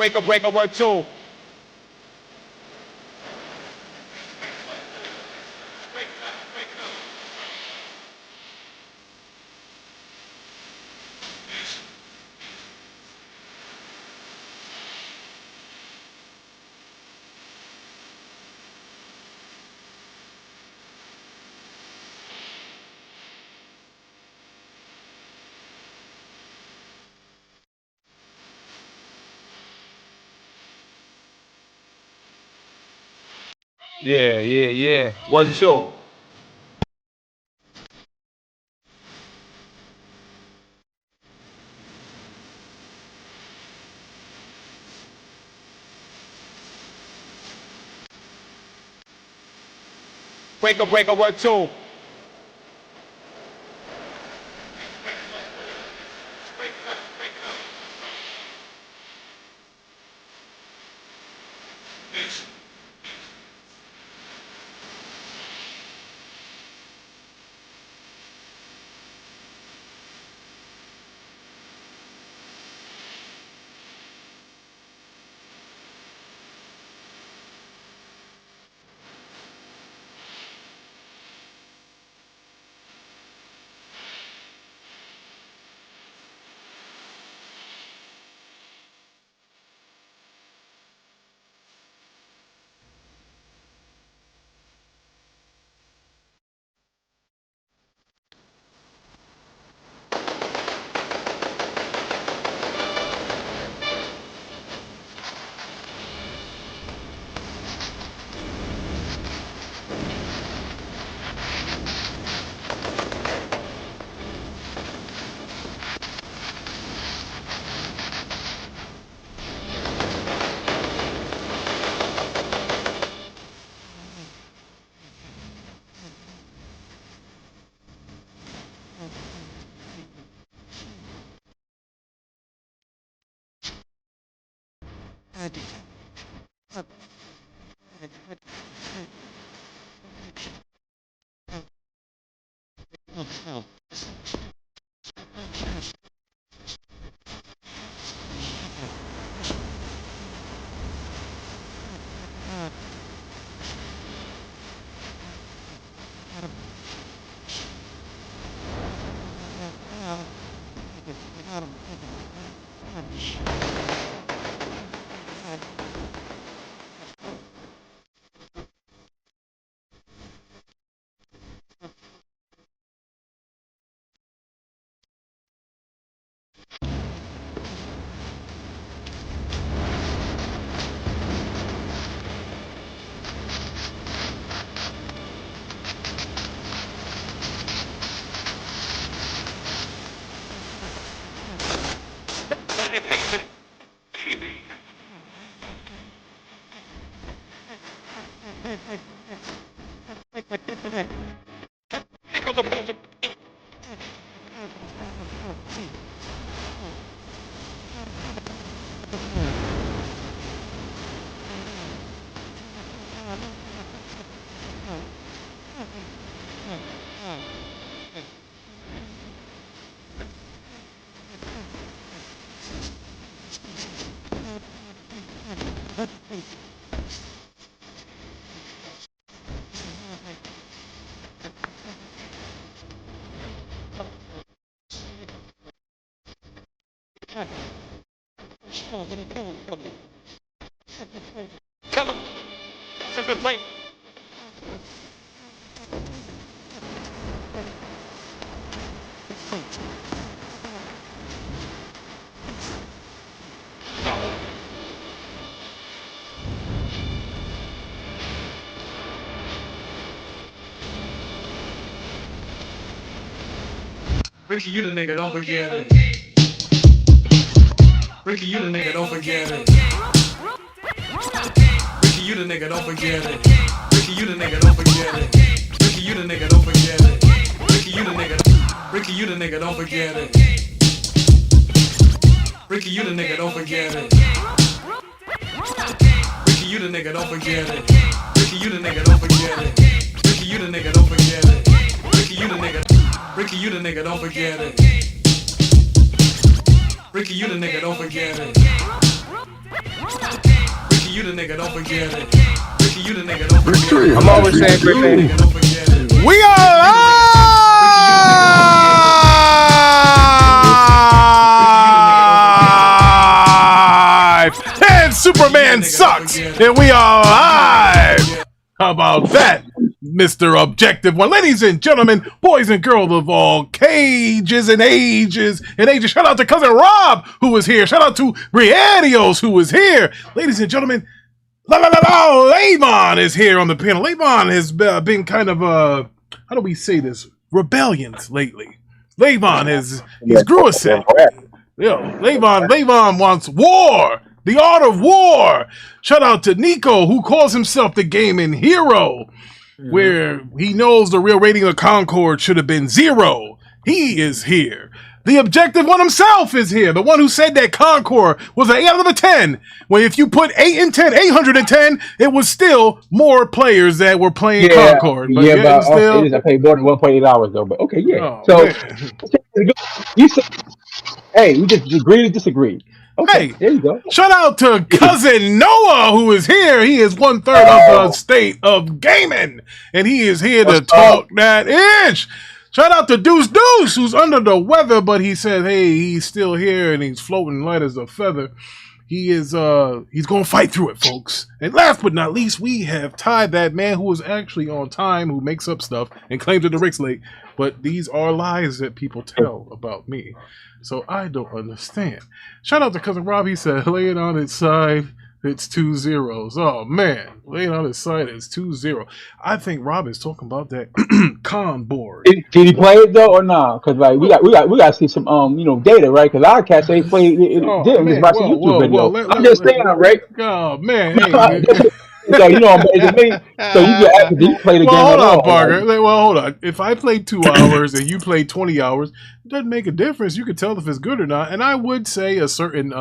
break a word two. Yeah. Wasn't sure. Break a word two. Tell him it's a good play. Ricky, you the nigga, don't forget it. Ricky, you the nigga, don't forget it. Ricky, you the nigga, don't forget it. Ricky, you the nigga, don't forget it. Ricky, you the nigga, don't forget it. Ricky, you the nigga. Ricky, you the nigga, don't forget it. Ricky, you the nigga, don't forget it. Ricky, you the nigga, don't forget it. Ricky, you the nigga, don't forget it. Ricky, you the nigga, don't forget it. Ricky, you the nigga. Ricky, you the nigga, don't forget it. Ricky, you the nigga, don't forget it. Ricky, you the nigga, don't forget it. Ricky, you the nigga, don't forget it. I'm always saying great things. We are live! And Superman sucks! And we are live! How about that, Mr. Objective One? Ladies and gentlemen, boys and girls of all cages and ages, shout out to Cousin Rob, who is here. Shout out to Briadios, who is here. Ladies and gentlemen, Levon is here on the panel. Levon has been kind of, how do we say this, rebellious lately. Levon he's grew a set. Yeah, Levon wants war. The art of war. Shout out to Nico, who calls himself the gaming hero, where he knows the real rating of Concord should have been 0. He is here. The Objective One himself is here. The one who said that Concord was an 8 out of 10. When if you put 810, it was still more players that were playing Concord. But yeah, but still, I paid more than 1.8 hours though. But okay, yeah. So you said, hey, we just agree to disagree. Okay, hey, there you go. Shout out to Cousin Noah, who is here. He is 1/3 of the state of gaming, and he is here to talk that ish. Shout out to Deuce, who's under the weather, but he said, hey, he's still here, and he's floating light as a feather. He is, he's going to fight through it, folks. And last but not least, we have Ty, that man who is actually on time, who makes up stuff and claims that the Rick's late. But these are lies that people tell about me. So I don't understand. Shout out to Cousin Rob. He said, lay it on its side. It's 2 zeros. Oh, man. Lay it on its side. It's 2-0. I think Rob is talking about that con board. Did he play it, though, or not? Because like, we got to see some, data, right? Because our cats, they played it. Just watch the YouTube video. I'm just saying, right? Oh, man. Hey, so, I'm better than me. So you can actually play the game. Hold on, Parker. Well, hold on. If I play 2 hours and you play 20 hours, it doesn't make a difference. You can tell if it's good or not. And I would say a certain,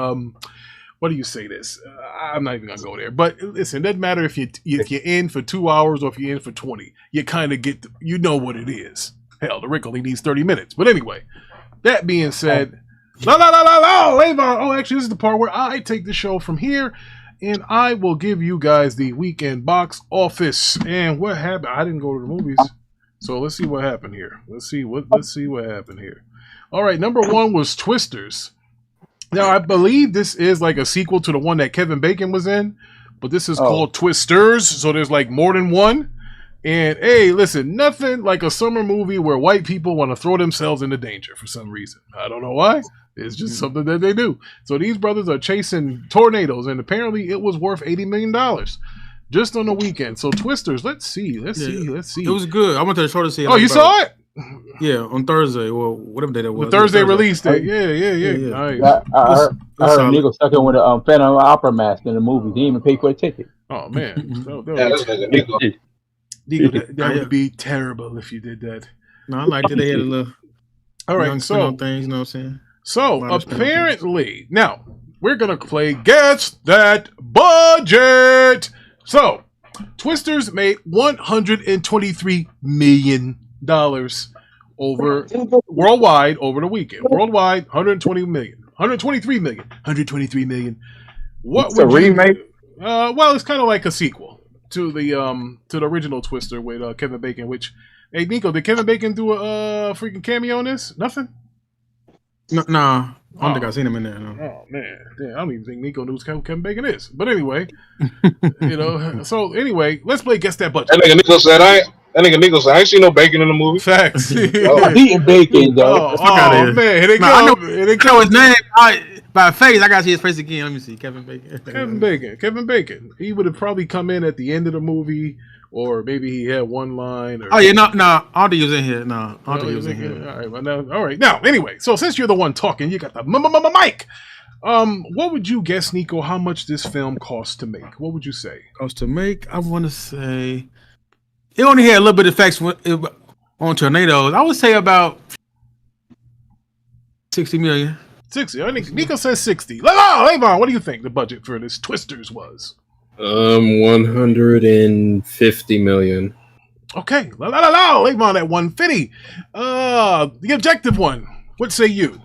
what do you say this? I'm not even going to go there. But listen, it doesn't matter if you're in for 2 hours or if you're in for 20. You kind of get, you know what it is. Hell, the Rick only needs 30 minutes. But anyway, that being said, Levon. Oh, actually, this is the part where I take the show from here. And I will give you guys the weekend box office. And what happened? I didn't go to the movies, so let's see what happened here. Let's see what happened here. All right, number 1 was Twisters. Now I believe this is like a sequel to the one that Kevin Bacon was in, but this is called Twisters. So there's like more than one. And hey, listen, nothing like a summer movie where white people want to throw themselves into danger for some reason. I don't know why. It's just something that they do. So these brothers are chasing tornadoes, and apparently it was worth $80 million just on the weekend. So Twisters, let's see. It was good. I went to the show to see it. Oh, you saw it? Yeah, on Thursday. Well, whatever day that was. The Thursday release day. Yeah. I heard Nico stuck in with a Phantom Opera mask in the movie. He didn't even pay for a ticket. Oh, man. That would be terrible if you did that. No, I liked it. They had a little. All right, so things, you know what I'm saying? So apparently, now we're gonna play Guess That Budget. So Twisters made $123 million worldwide over the weekend. Worldwide, 123 million. What would you remake? Well, it's kind of like a sequel to the original Twister with Kevin Bacon. Which, hey Nico, did Kevin Bacon do a freaking cameo on this? Nothing. Nah, I don't think I've seen him in there. No. Oh man, I don't even think Nico knows who Kevin Bacon is. But anyway, So anyway, let's play Guess That Budget. That nigga Nico said, I ain't seen no bacon in the movie. Facts. I'm eating bacon though. Oh man, here they go. I know his name by face. I gotta see his face again. Let me see. Kevin Bacon. He would have probably come in at the end of the movie. Or maybe he had one line. I don't think he was in here. No, I don't think he was in here. All right. Now, anyway, so since you're the one talking, you got the mic. What would you guess, Nico, how much this film cost to make? What would you say? Cost to make? I want to say it only had a little bit of effects on tornadoes. I would say about 60 million. 60. I think Nico says 60. Levon, what do you think the budget for this Twisters was? 150 million. Okay, Levon at 150. The Objective One. What say you?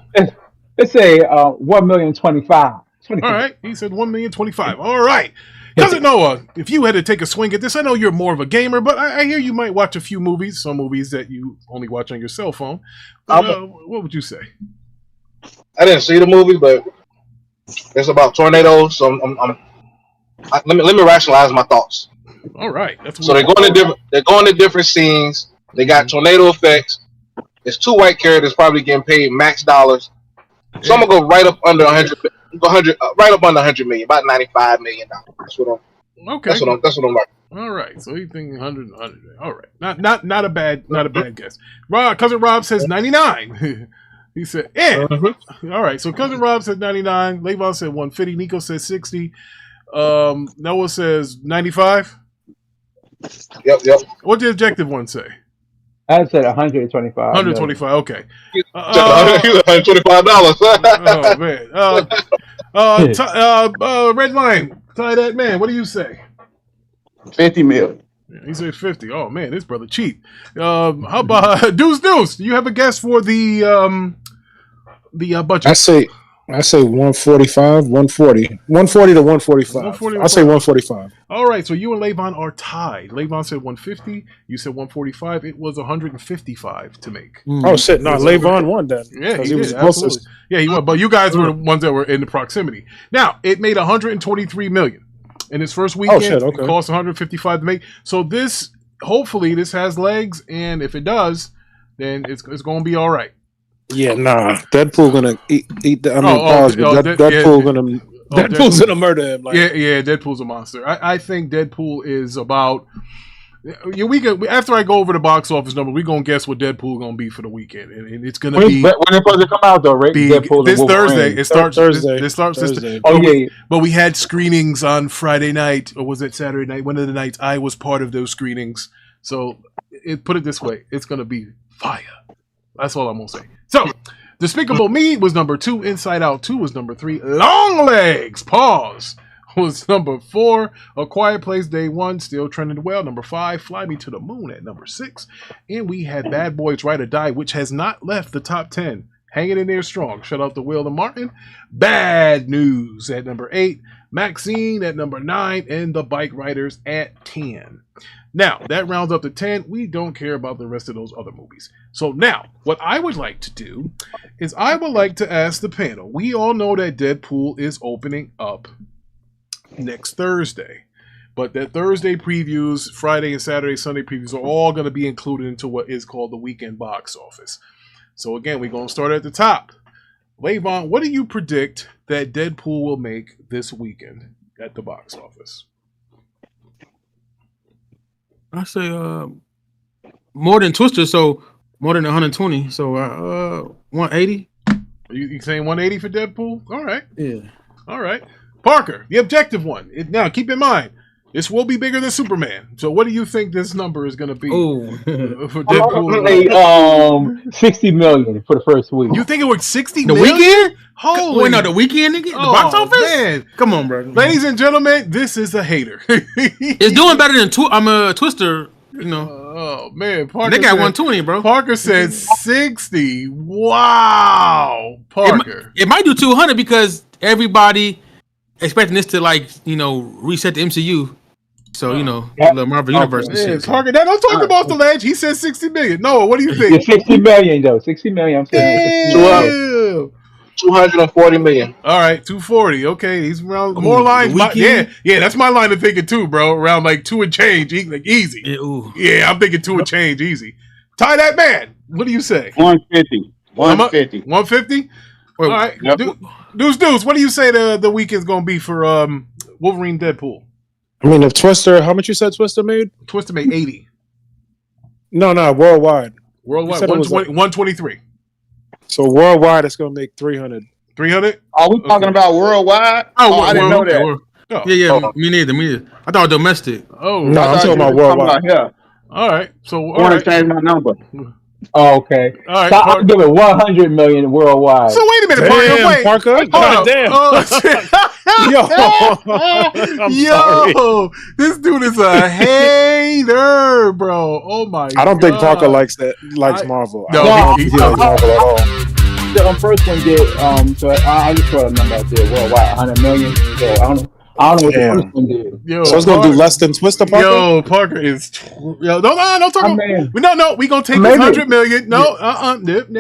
Let's say 1,025,000. 25. All right, he said 1,025,000. All right. Cousin Noah, if you had to take a swing at this, I know you're more of a gamer, but I hear you might watch a few movies, some movies that you only watch on your cell phone. What would you say? I didn't see the movie, but it's about tornadoes. So let me rationalize my thoughts. All right. So they're going to different scenes. They got tornado effects. There's 2 white characters probably getting paid max dollars. So I'm gonna go right up under 100. Right up under 100 million, about $95 million. That's what I'm like. All right. So you think 100. All right. Not a bad guess. Cousin Rob says 99. He said, yeah. All right. So Cousin Rob said 99. Levon said 150. Nico said 60. Noah says 95. Yep. What did the objective one say? I said 125. 125. Okay. $125. Oh man. Red Lion. Tie that man. What do you say? 50 million. He said 50. Oh man, this brother cheap. How about Deuce? Do you have a guess for the budget? I say 145, 140. 140 to 145. I'll say 145. All right, so you and Levon are tied. Levon said 150. You said 145. It was 155 to make. Oh, shit. No, Levon won that. Yeah, he did. Absolutely. Yeah, he won. But you guys were the ones that were in the proximity. Now, it made 123 million. In its first weekend, It cost 155 to make. So hopefully this has legs, and if it does, then it's going to be all right. Yeah, nah. Deadpool gonna eat the. Deadpool's gonna murder him. Like. Yeah. Deadpool's a monster. I think Deadpool is about. After I go over the box office number, we're gonna guess what Deadpool gonna be for the weekend, and it's gonna be. When it's supposed to come out though, right? Deadpool this Thursday. It starts Thursday. It starts Thursday. But we had screenings on Friday night, or was it Saturday night? One of the nights I was part of those screenings. So put it this way, it's gonna be fire. That's all I'm gonna say. So, Despicable Me was number 2. Inside Out 2 was number 3. Long Legs, pause, was number 4. A Quiet Place Day 1, still trending well. Number 5. Fly Me to the Moon at number 6. And we had Bad Boys Ride or Die, which has not left the top 10. Hanging in there strong. Shout out to Will and Martin. Bad News at number 8. Maxine at number 9. And The Bike Riders at 10. Now, that rounds up to 10. We don't care about the rest of those other movies. So now, what I would like to do is I would like to ask the panel. We all know that Deadpool is opening up next Thursday. But that Thursday previews, Friday and Saturday, Sunday previews are all going to be included into what is called the weekend box office. So again, we're going to start at the top. Levon, what do you predict that Deadpool will make this weekend at the box office? I say more than Twister, so more than 120. So 180. You saying 180 for Deadpool? All right. Yeah. All right. Parker, the objective one. Now, keep in mind, this will be bigger than Superman. So what do you think this number is going to be for Deadpool? 60 million for the first week. You think it was 60 the million? Weekend? Holy. Wait, no, the weekend again? The box office? Man. Come on, bro. Ladies and gentlemen, this is a hater. It's doing better than Twister, you know. Oh, man. Parker they got 120, bro. Parker said 60. Wow. Parker. It might do 200 because everybody expecting this to, like, you know, reset the MCU. So, you know, the Marvel Universe and shit. Parker, now don't talk about the ledge. He said 60 million. Noah, what do you think? Yeah, 60 million, though. 60 million. I'm saying. 240 million. All right, 240. Okay, he's around more lines. Yeah, that's my line of thinking too, bro. Around like 2 and change, like easy. Yeah, I'm thinking 2 and change, easy. Tie that man. What do you say? 150. 150. 150. All right, yep. Deuce. What do you say the weekend's gonna be for Wolverine Deadpool? I mean, if Twister, how much you said Twister made? Twister made 80. No, worldwide. Worldwide, 123. So worldwide, it's gonna make 300. 300? Are we talking about worldwide? I didn't know that. Oh. Me neither. I thought domestic. Oh, no, I'm talking about worldwide. Yeah. All right. So I want to change my number. Oh, okay. All right. So I'll give it 100 million worldwide. So wait a minute, Parker. God damn. Yo, this dude is a hater, bro. Oh my god. I don't think Parker likes Marvel. No, he likes Marvel at all. the first one did. So I just throw a number out there worldwide, 100 million. So I don't know what the first one did. Yo, so it's gonna do less than Twister, Parker. Yo, Parker is. Yo, no, talk about. No, we gonna take this 100 million. No,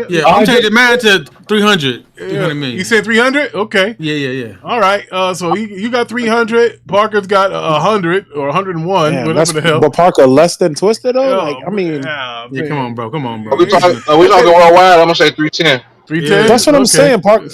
Yeah, I'm changing mine to 300. 300 million. You said 300? Okay. Yeah. All right. So you got 300. Parker's got 100 or 101, whatever the hell. But Parker less than Twister though. Like I mean, yeah, come on, bro. Are we talking worldwide? I'm gonna say 310. 310. That's what I'm saying. Parker.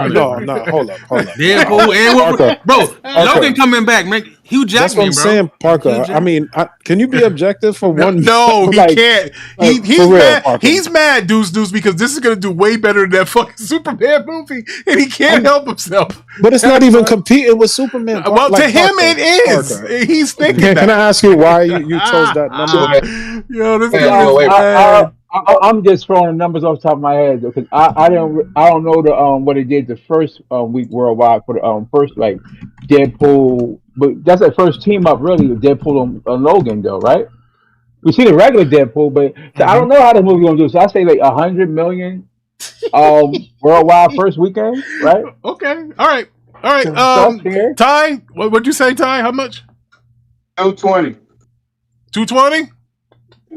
No, hold up. Deadpool and bro, Logan coming back, man. Hugh Jackman, that's what I'm saying, Parker. I mean, can you be objective for one? No, he can't. He's real, mad. Parker. He's mad, Deuce, because this is gonna do way better than that fucking Superman movie, and he can't help himself. But it's not even competing with Superman. Well, like to him Parker. it is. Parker. He's thinking that. Can I ask you why you chose that number? Yo, this guy. I'm just throwing the numbers off the top of my head because I don't know the what it did the first week worldwide for the first like Deadpool, but that's the first team up really with Deadpool and Logan though, right? We see the regular Deadpool, but so I don't know how the movie gonna do. So I say like 100 million worldwide first weekend, right? Okay, all right. Ty, what'd you say, Ty? How much? 220. 220?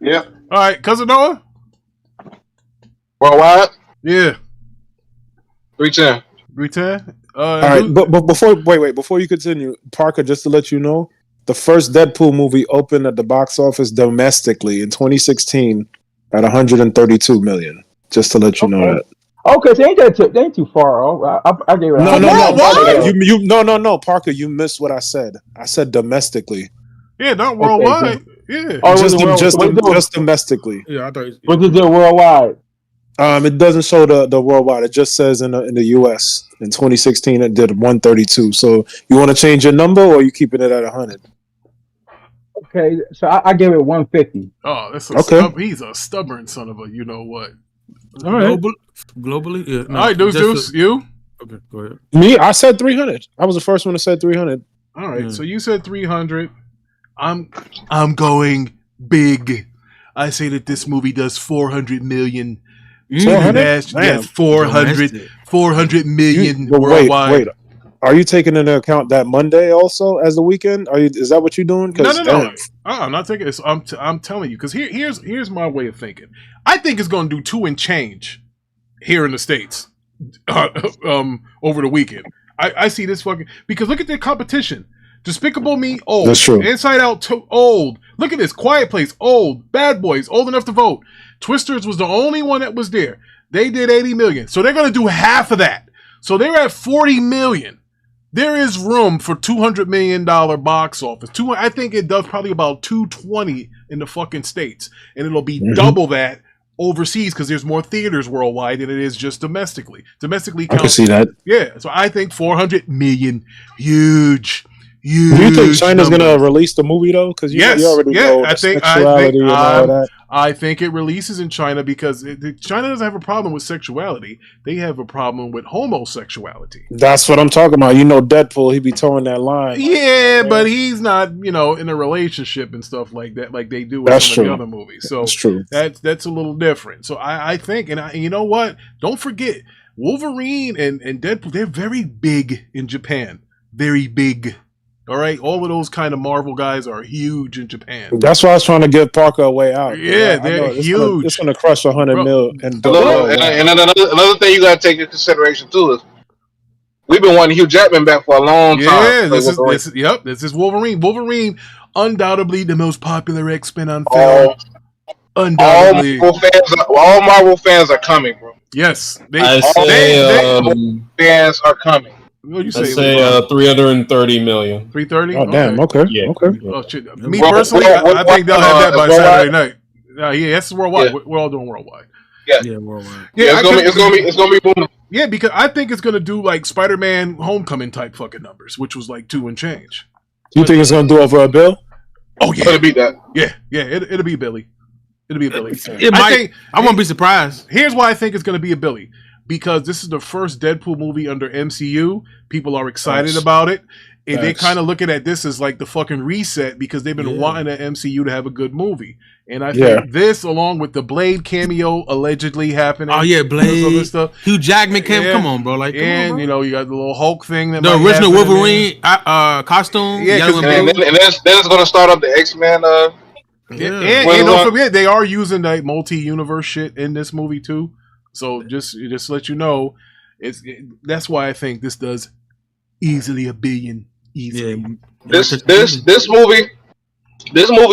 Yep. All right, Cousin Noah. Worldwide? Yeah. 310. 310? All right, but before you continue, Parker, just to let you know, the first Deadpool movie opened at the box office domestically in 2016 at 132 million. Just to let you know that. Okay, so ain't too far off. I gave it. No, Parker, you missed what I said. I said domestically. Yeah, not worldwide. Yeah. Just domestically. Yeah, I thought. What did it worldwide? It doesn't show the worldwide. It just says in the US in 2016 it did 132. So you want to change your number or you keeping it at 100? Okay, so I give it 150. Oh, that's he's a stubborn son of a you know what. All right. Globally, yeah. No, all right, Deuce, you? Okay, go ahead. Me, I said 300. I was the first one to say 300. All right, so you said 300. I'm going big. I say that this movie does 400 million. 400? Yes, 400 million worldwide. Wait. Are you taking into account that Monday also as the weekend? Is that what you're doing? No. I'm not taking this. I'm telling you because here's my way of thinking. I think it's going to do 2 and change here in the States over the weekend. I see this fucking because look at the competition. Despicable Me, old. That's true. Inside Out, old. Look at this. Quiet Place, old. Bad Boys, old enough to vote. Twisters was the only one that was there. They did 80 million. So they're going to do half of that. So they're at 40 million. There is room for $200 million box office. I think it does probably about 220 in the fucking States. And it'll be double that overseas because there's more theaters worldwide than it is just domestically. Domestically, I can see that. Yeah. So I think 400 million, huge. Do you think China's going to release the movie though? Because you already know sexuality and all that. I think it releases in China because China doesn't have a problem with sexuality. They have a problem with homosexuality. That's what I'm talking about. You know, Deadpool, he be towing that line. Yeah, but he's not, in a relationship and stuff like that, like they do with some of the other movies. So that's true. That's a little different. So I think, and you know what? Don't forget, Wolverine and Deadpool, they're very big in Japan. Very big. All right, all of those kind of Marvel guys are huge in Japan. That's why I was trying to give Parker a way out. Yeah, they're huge. It's going to crush 100 mil. And another thing you got to take into consideration too is we've been wanting Hugh Jackman back for a long time. Yeah, this is Wolverine. Wolverine, undoubtedly the most popular X-Men on film. Undoubtedly, all Marvel fans are coming, bro. Yes, fans are coming. What do you say? 330 million. 330? Oh, damn. Okay. Yeah. Okay. Oh, shit. Me personally, I think they'll have that by Saturday night. Yeah, that's worldwide. Yeah. We're all doing worldwide. Yeah, worldwide. Yeah, it's gonna be booming. Yeah, because I think it's gonna do like Spider-Man Homecoming type fucking numbers, which was like 2 and change. You think it's gonna do over a bill? Oh yeah, it'll be that. Yeah, it'll be Billy. It'll be a Billy. I won't be surprised. Here's why I think it's gonna be a Billy. Because this is the first Deadpool movie under MCU. People are excited about it. And they kind of looking at this as like the fucking reset because they've been wanting the MCU to have a good movie. And I think this, along with the Blade cameo allegedly happening. Oh yeah, Blade. Stuff. Hugh Jackman came. Come on, bro. Like, and on, bro. you know, you got the little Hulk thing. That the original Wolverine costume. Yeah, and then it's going to start up the X-Men. And don't forget, they are using the multi-universe shit in this movie too. So just to let you know, that's why I think this does easily $1 billion. Easily. Yeah. This movie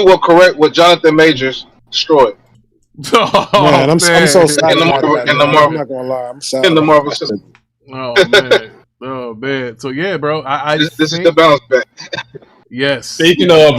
will correct what Jonathan Majors destroyed. Oh, man, I'm so sad. I'm not gonna lie, I'm sad. In the Marvel system. Oh man. So yeah, bro. This is the bounce back. Yes. Speaking of,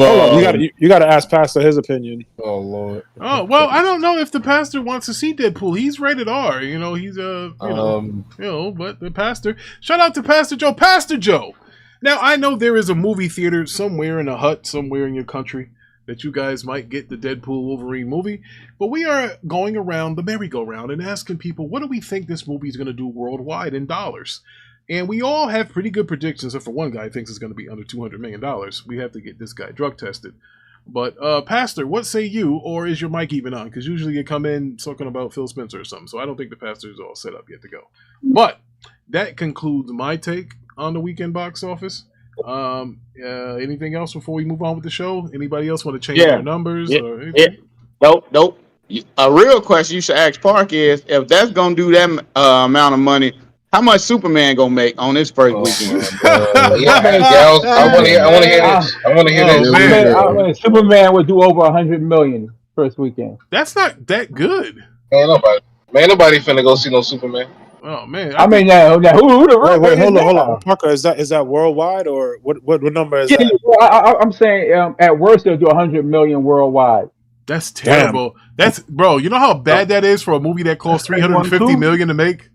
you got to ask Pastor his opinion. Oh Lord. Oh well, I don't know if the pastor wants to see Deadpool. He's rated R. You know, he's but the pastor. Shout out to Pastor Joe. Pastor Joe. Now I know there is a movie theater somewhere in a hut somewhere in your country that you guys might get the Deadpool Wolverine movie, but we are going around the merry-go-round and asking people, what do we think this movie is going to do worldwide in dollars? And we all have pretty good predictions, except for one guy thinks it's going to be under $200 million. We have to get this guy drug tested. But, Pastor, what say you, or is your mic even on? Because usually you come in talking about Phil Spencer or something, so I don't think the pastor is all set up yet to go. But that concludes my take on the weekend box office. Anything else before we move on with the show? Anybody else want to change their numbers? Or anything? Nope. A real question you should ask Park is, if that's going to do that amount of money, how much Superman gonna make on his first weekend? I want to hear this. I want to hear this. Superman would do over 100 million first weekend. That's not that good. Nobody finna go see no Superman. Oh man! Who the wait, hold on. Parker, is that worldwide or what number is that? I'm saying at worst they'll do 100 million worldwide. That's terrible. That's bro. You know how bad that is for a movie that costs 350 million to make.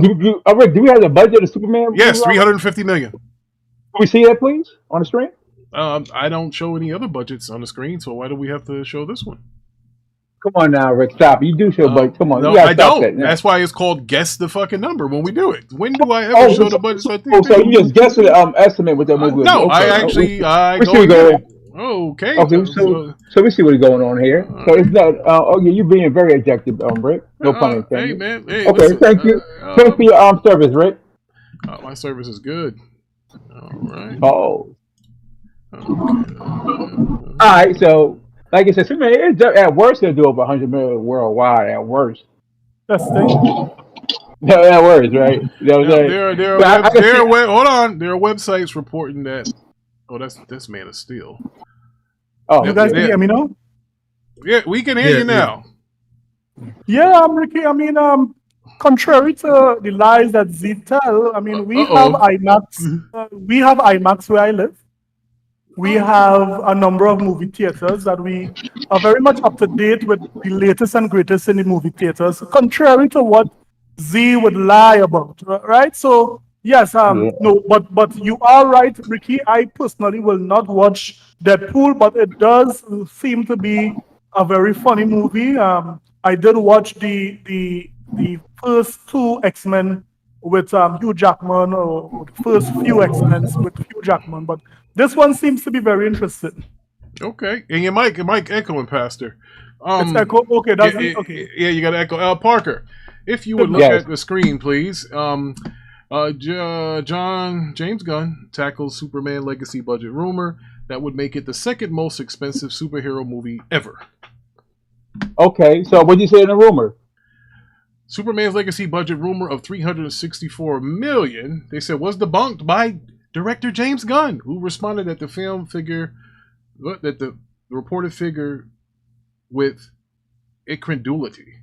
Do we have the budget of Superman? Yes, 350 million. Can we see that, please, on the screen? I don't show any other budgets on the screen, so why do we have to show this one? Come on now, Rick, stop. You do show budget. Come on. No, I don't. That's why it's called guess the fucking number when we do it. When do I ever show the budget? So you just guess the estimate with that movie? No, okay. Okay. So we see what's going on here. So it's not. You're being very objective, Rick. No pun intended. Hey man. Hey, okay, listen, thank you. Thanks for your service, Rick. My service is good. All right. Oh. All right. So, like I said, Superman at worst they'll do over 100 million worldwide. At worst. That's the No, that works, right? Hold on. There are websites reporting that. Oh, that's Man of Steel. Oh, you guys can hear me now? Yeah, we can hear you now. Yeah, I'm Ricky. I mean, contrary to the lies that Z tell, I mean, we have IMAX. We have IMAX where I live. We have a number of movie theaters that we are very much up to date with the latest and greatest in the movie theaters, contrary to what Z would lie about, right? So, yes, no, but you are right, Ricky. I personally will not watch Deadpool, but it does seem to be a very funny movie. I did watch the first two X-Men with Hugh Jackman, or the first few X-Men with Hugh Jackman, but this one seems to be very interesting. Okay, and your mic echoing, Pastor. It's echo. Okay, that's okay. Yeah, you got to echo. Parker, if you would look at the screen, please. James Gunn tackles Superman legacy budget rumor that would make it the second most expensive superhero movie ever. Okay, so what did you say in the rumor? Superman's legacy budget rumor of $364 million, they said, was debunked by director James Gunn, who responded that the reported figure with incredulity.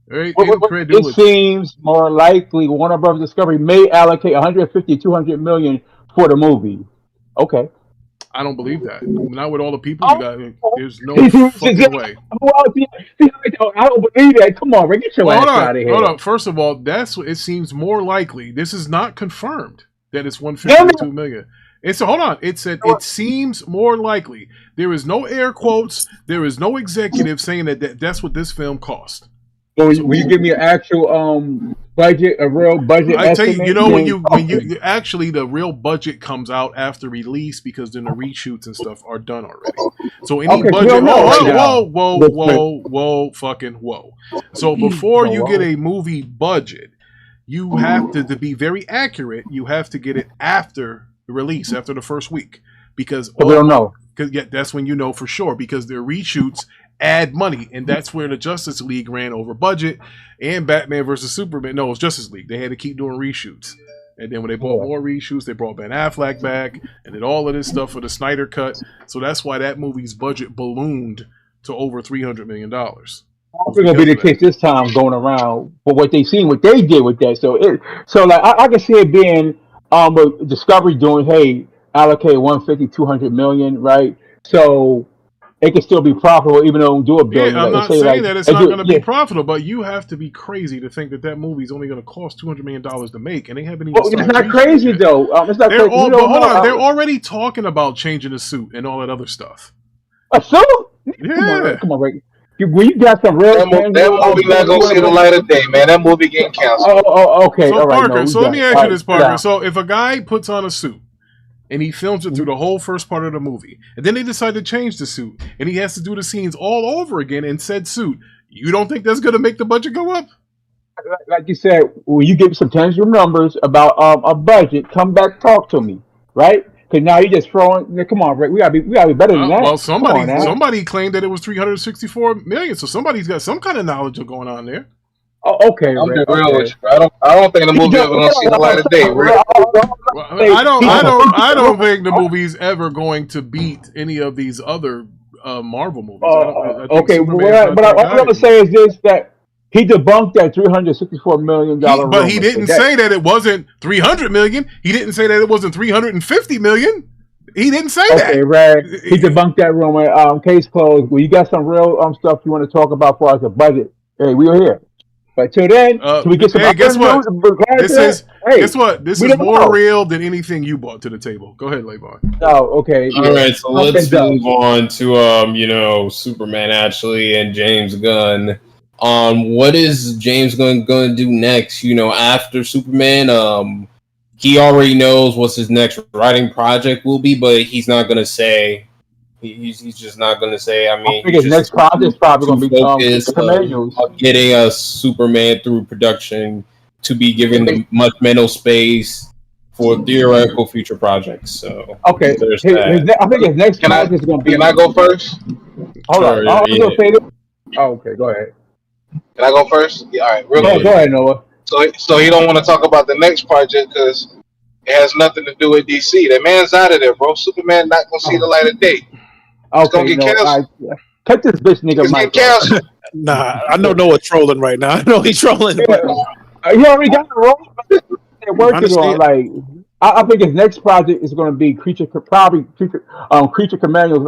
Right? It seems more likely Warner Bros. Discovery may allocate 200 million for the movie. Okay. I don't believe that. Not with all the people you got. There's no fucking way. I don't believe that. Come on, Rick, get your ass out of here. Hold on. First of all, it seems more likely. This is not confirmed that it's 152 million. Hold on. It said it seems more likely. There is no air quotes. There is no executive saying that's what this film cost. So will you give me an actual budget, a real budget I tell you, estimate? you know, when you actually the real budget comes out after release because then the reshoots and stuff are done already. So any Okay, budget, whoa. fucking whoa. So before you get a movie budget, you have to be very accurate. You have to get it after the release, after the first week, because we don't know. Because that's when you know for sure, because their reshoots add money, and that's where the Justice League ran over budget, and Batman versus Superman. No, it was Justice League. They had to keep doing reshoots, and then when they brought more reshoots, they brought Ben Affleck back, and did all of this stuff for the Snyder Cut. So that's why that movie's budget ballooned to over $300 million. It's gonna be the case this time going around for what they seen, what they did with that. So like I can see it being with Discovery doing, hey, allocate 150, 200 million, right? So it can still be profitable even though it don't do a billion. Yeah, I'm like, not saying like, that it's not going to be profitable, but you have to be crazy to think that movie's only going to cost $200 million to make, and they haven't even. It's not crazy though. It's not crazy. Hold on, they're already talking about changing the suit and all that other stuff. A suit? Yeah, come on, Rick. When you got some real that movie not gonna see the light of day, man. That movie getting canceled. Okay. So all right, Parker, no, so let me ask you this, Parker. Yeah. So if a guy puts on a suit and he films it through the whole first part of the movie, and then they decide to change the suit, and he has to do the scenes all over again in said suit, you don't think that's going to make the budget go up? Like you said, when you give some tangible numbers about a budget, come back, talk to me, right? Because now you're just throwing. Come on, Rick. We gotta be better than that. Well, somebody claimed that it was $364 million, so somebody's got some kind of knowledge of going on there. Oh, okay, I'm Rick. real with you. I don't think the movie ever gonna see the light of day, Rick. I don't think the movie's ever going to beat any of these other Marvel movies. Okay, what I'm gonna say is this: that he debunked that $364 million. But he didn't say that it wasn't $300 million. He didn't say that it wasn't $350 million. He didn't say that. Okay, right. He debunked that rumor. Case closed. Well, you got some real stuff you want to talk about for us a budget? Hey, we're here. But till then, we get some. Hey, guess what? Guess what? This is more real than anything you brought to the table. Go ahead, Layvon. Oh, okay. All right, so let's move on to Superman actually and James Gunn. What is James Gunn going to do next? After Superman, he already knows what his next writing project will be, but he's not going to say. He's just not going to say. I mean, his next project is probably going to be focused on getting a Superman through production to be given the much mental space for theoretical future projects. So okay, I think his next project is going to be. Can I go first? Hold on. I was going to say this. Oh, okay, go ahead. Can I go first? Yeah, all right. Real quick. Go ahead, Noah. So he don't want to talk about the next project because it has nothing to do with DC. That man's out of there, bro. Superman not gonna see the light of day. It's gonna get canceled. Cut this bitch nigga mic off. Nah, I know Noah trolling right now. I know he's trolling. He already got the role. They're working on like. I think his next project is going to be Creature Commandos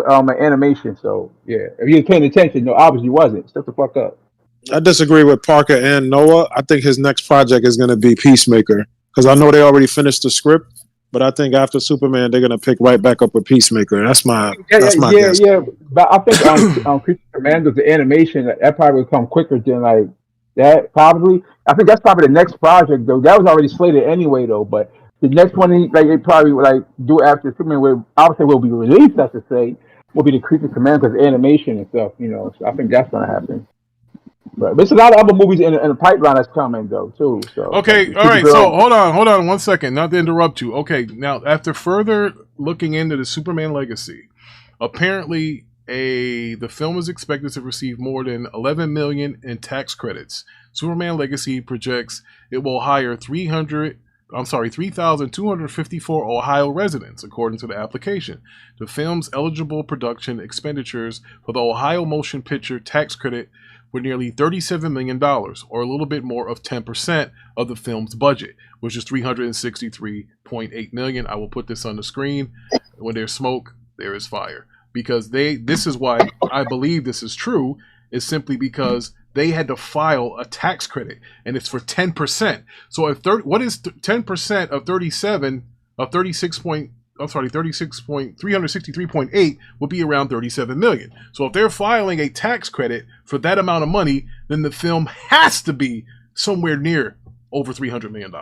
animation. So yeah, if you're paying attention, no, obviously you wasn't. Shut the fuck up. I disagree with Parker and Noah. I think his next project is going to be Peacemaker because I know they already finished the script, but I think after Superman they're going to pick right back up with Peacemaker. That's my guess. Yeah. But I think on Creature Commandos, the animation that probably will come quicker than like that. Probably, I think that's probably the next project though. That was already slated anyway though, but. The next one, they probably would do after Superman, obviously will be released. I should say, will be the Creature Commandos animation and stuff. So I think that's going to happen. But there's a lot of other movies in the pipeline that's coming though too. So okay, all right. So hold on 1 second. Not to interrupt you. Okay, now after further looking into the Superman legacy, apparently the film is expected to receive more than $11 million in tax credits. Superman Legacy projects it will hire 3,254 Ohio residents, according to the application. The film's eligible production expenditures for the Ohio Motion Picture tax credit were nearly $37 million, or a little bit more of 10% of the film's budget, which is $363.8 million. I will put this on the screen. When there's smoke, there is fire. Because this is why I believe this is true, is simply because they had to file a tax credit, and it's for 10%. So if what is 10% of 363.8 would be around $37 million. So if they're filing a tax credit for that amount of money, then the film has to be somewhere near over $300 million.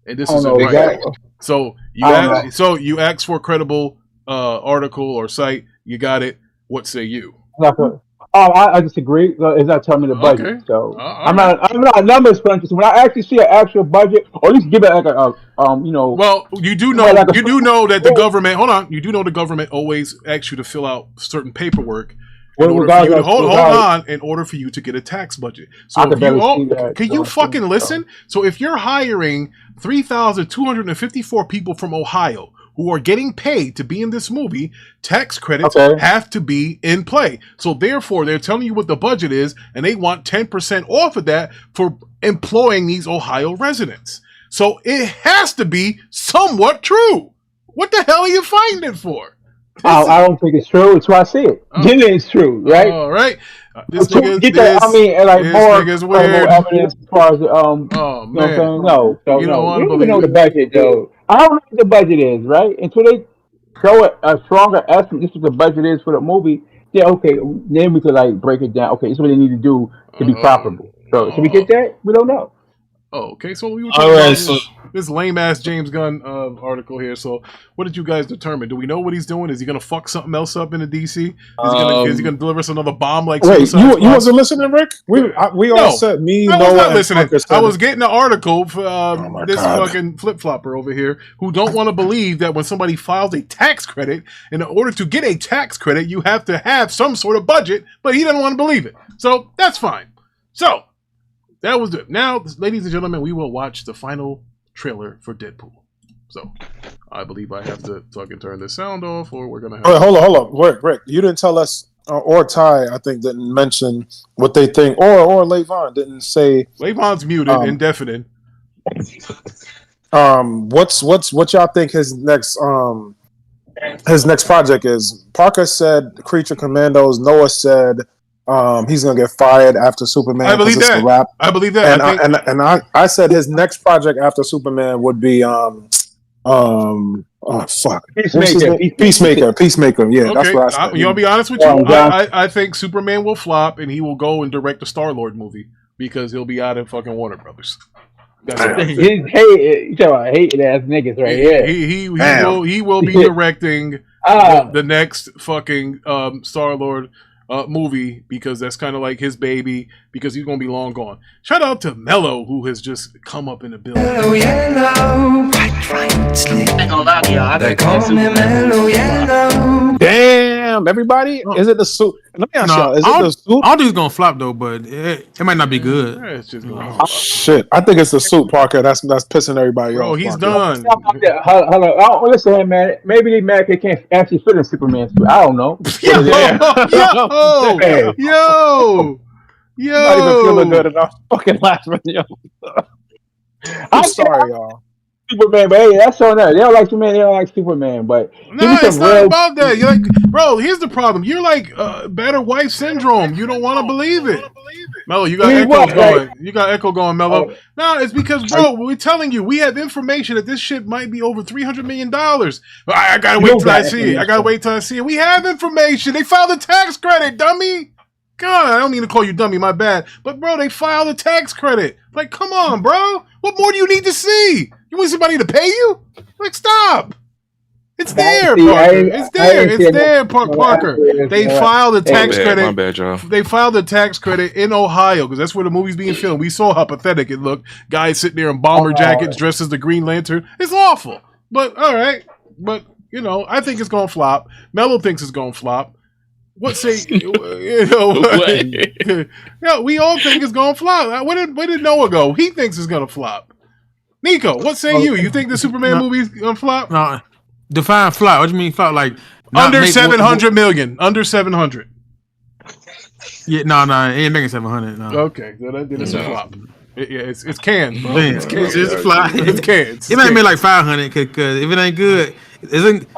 And this I don't is know, right. exactly. So you ask for a credible article or site. You got it. What say you? I disagree. It's not telling me the budget, Okay. so I'm not a numbers cruncher. So when I actually see an actual budget, or at least give it like Well, you do know like you do know that the government. Hold on, you do know the government always asks you to fill out certain paperwork in order for you to hold on in order for you to get a tax budget. So if you can you fucking listen? So if you're hiring 3,254 people from Ohio who are getting paid to be in this movie, tax credits have to be in play. So therefore, they're telling you what the budget is, and they want 10% off of that for employing these Ohio residents. So it has to be somewhat true. What the hell are you fighting it for? I don't think it's true. It's why I see it. It's true, right? All right. This nigga, more evidence as far as man. No, you don't even know the budget, though. I don't know what the budget is, right? Until they show a stronger estimate, this is what the budget is for the movie. Yeah, okay, then we could like break it down. Okay, this is what they need to do to be profitable. So, should we get that? We don't know. Oh, okay. So we were talking about this lame ass James Gunn article here. So, what did you guys determine? Do we know what he's doing? Is he going to fuck something else up in the DC? Is he going to deliver us another bomb like? Wait, you wasn't listening, Rick? We all said me. I was not listening. I was getting an article for this fucking flip flopper over here who don't want to believe that when somebody files a tax credit, in order to get a tax credit, you have to have some sort of budget. But he doesn't want to believe it. So that's fine. So. That was it. Now, ladies and gentlemen, we will watch the final trailer for Deadpool. So, I believe I have to fucking turn this sound off, or we're gonna have. Wait, hold on. Rick, you didn't tell us, or Ty, I think, didn't mention what they think, or Levon didn't say. Levon's muted, indefinite. What y'all think his next project is? Parker said Creature Commandos. Noah said. He's gonna get fired after Superman. I believe that. I believe that. And I said his next project after Superman would be Peacemaker. Yeah, that's what I said. You want to be honest with you? I think Superman will flop, and he will go and direct the Star-Lord movie because he'll be out in fucking Warner Brothers. That's you talking about hating ass niggas right here. He will be directing the next fucking Star-Lord movie because that's kind of like his baby because he's gonna be long gone. Shout out to Mello who has just come up in the building. Mellow yellow, they call me Mellow Yellow. Damn, everybody! Is it the suit? Let me ask y'all: is it the suit? I don't think it's gonna flop though, but it might not be good. It's just shit. I think it's the suit, Parker. That's pissing everybody off. Bro, he's done. Hold on. Listen, man. Maybe they mad they can't actually fit in Superman suit. I don't know. Yo. Not even feeling good enough. Fucking laughing, yo. I'm sorry, y'all. Superman, but hey, that's so nice. They don't like Superman. They don't like Superman, but no, it's not about that. You're like, bro. Here's the problem. You're like better wife syndrome. You don't want to believe it. Mello, you got echo going. You got echo going, Mello. No, it's because, bro, we're telling you, we have information that this shit might be over $300 million. I gotta wait till I see it. We have information. They filed a tax credit, dummy. God, I don't mean to call you dummy, my bad. But, bro, they filed a tax credit. Like, come on, bro. What more do you need to see? You want somebody to pay you? Like, stop. It's there, Parker. It's there, Parker. They filed a tax credit. My bad, y'all. They filed a tax credit in Ohio because that's where the movie's being filmed. We saw how pathetic it looked. Guys sitting there in bomber jackets dressed as the Green Lantern. It's awful. But, all right. But, you know, I think it's going to flop. Mello thinks it's going to flop. What say you know? Yeah, we all think it's gonna flop. Where did Noah go? He thinks it's gonna flop. Nico, what say you? You think the Superman movie's gonna flop? No, define flop. What do you mean flop? Like under 700 million. Under 700. Yeah, no, it ain't making 700. No. Okay, so that it's a flop. It's cans, bro. It's cans. It's flop. It's cans. It might make like 500 because if it ain't good, it's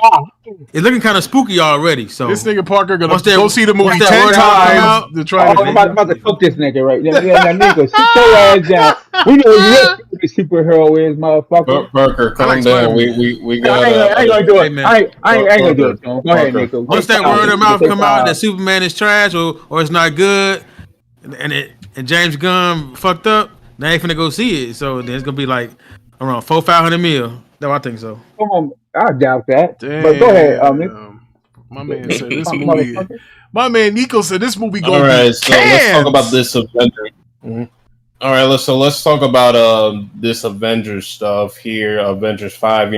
looking kind of spooky already. So this nigga Parker gonna go see the movie 10 times to try to. I'm about to cook this nigga right now. Nigga, sit your ass down. We know what the superhero is, motherfucker. Parker, calm down. We got. I ain't gonna do it. I ain't gonna do it. Go ahead, Nico. Once that word of mouth come out that Superman is trash or it's not good, and James Gunn fucked up. Now you finna go see it, so then it's gonna be like around 400-500 mil. No, I think so. Come on, I doubt that. Damn. But go ahead, My man said this movie. motherfucker. My man Nico said this movie All going to right, be so let's talk about this Avenger. All right, let's talk about this Avengers stuff here. Avengers 5,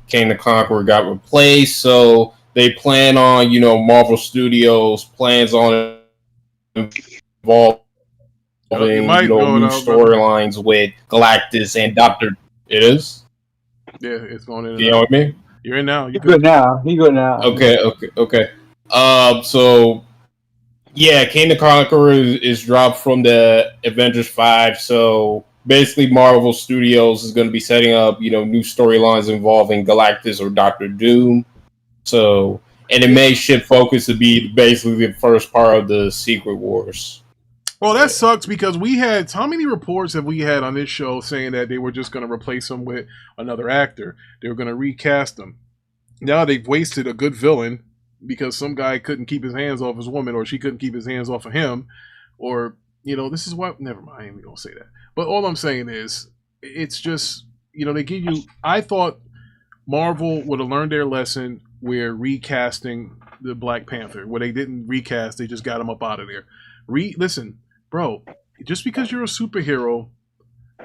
Kang the Conqueror got replaced, so they plan on, Marvel Studios plans on involving new storylines with Galactus and Doctor. It is. Yeah, it's going in. You know what I mean? You're in now. You good now? He good now? Okay. So yeah, Kang the Conqueror is dropped from the Avengers 5. So basically, Marvel Studios is going to be setting up, new storylines involving Galactus or Doctor Doom. So, and it may shift focus to be basically the first part of the Secret Wars. Well, that sucks because we had how many reports have we had on this show saying that they were just going to replace him with another actor? They were going to recast him. Now they've wasted a good villain because some guy couldn't keep his hands off his woman, or she couldn't keep his hands off of him, or this is why. Never mind, I ain't gonna say that. But all I'm saying is, it's just they give you. I thought Marvel would have learned their lesson where recasting the Black Panther, where they didn't recast, they just got him up out of there. Listen, bro, just because you're a superhero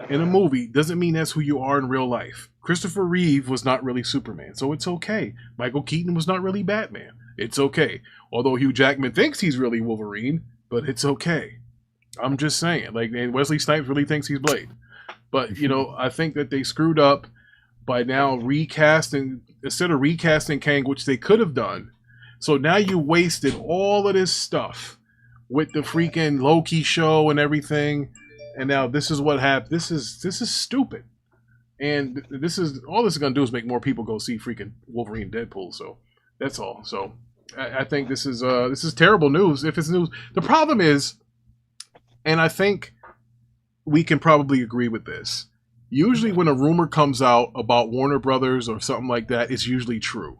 in a movie doesn't mean that's who you are in real life. Christopher Reeve was not really Superman, so it's okay. Michael Keaton was not really Batman. It's okay. Although Hugh Jackman thinks he's really Wolverine, but it's okay. I'm just saying. And Wesley Snipes really thinks he's Blade. But, I think that they screwed up by now recasting, instead of recasting Kang, which they could have done. So now you wasted all of this stuff with the freaking Loki show and everything. And now this is what happened. This is stupid. And this is going to do is make more people go see freaking Wolverine and Deadpool. So that's all. So I think this is terrible news. If it's news, the problem is, and I think we can probably agree with this. Usually when a rumor comes out about Warner Brothers or something like that, it's usually true.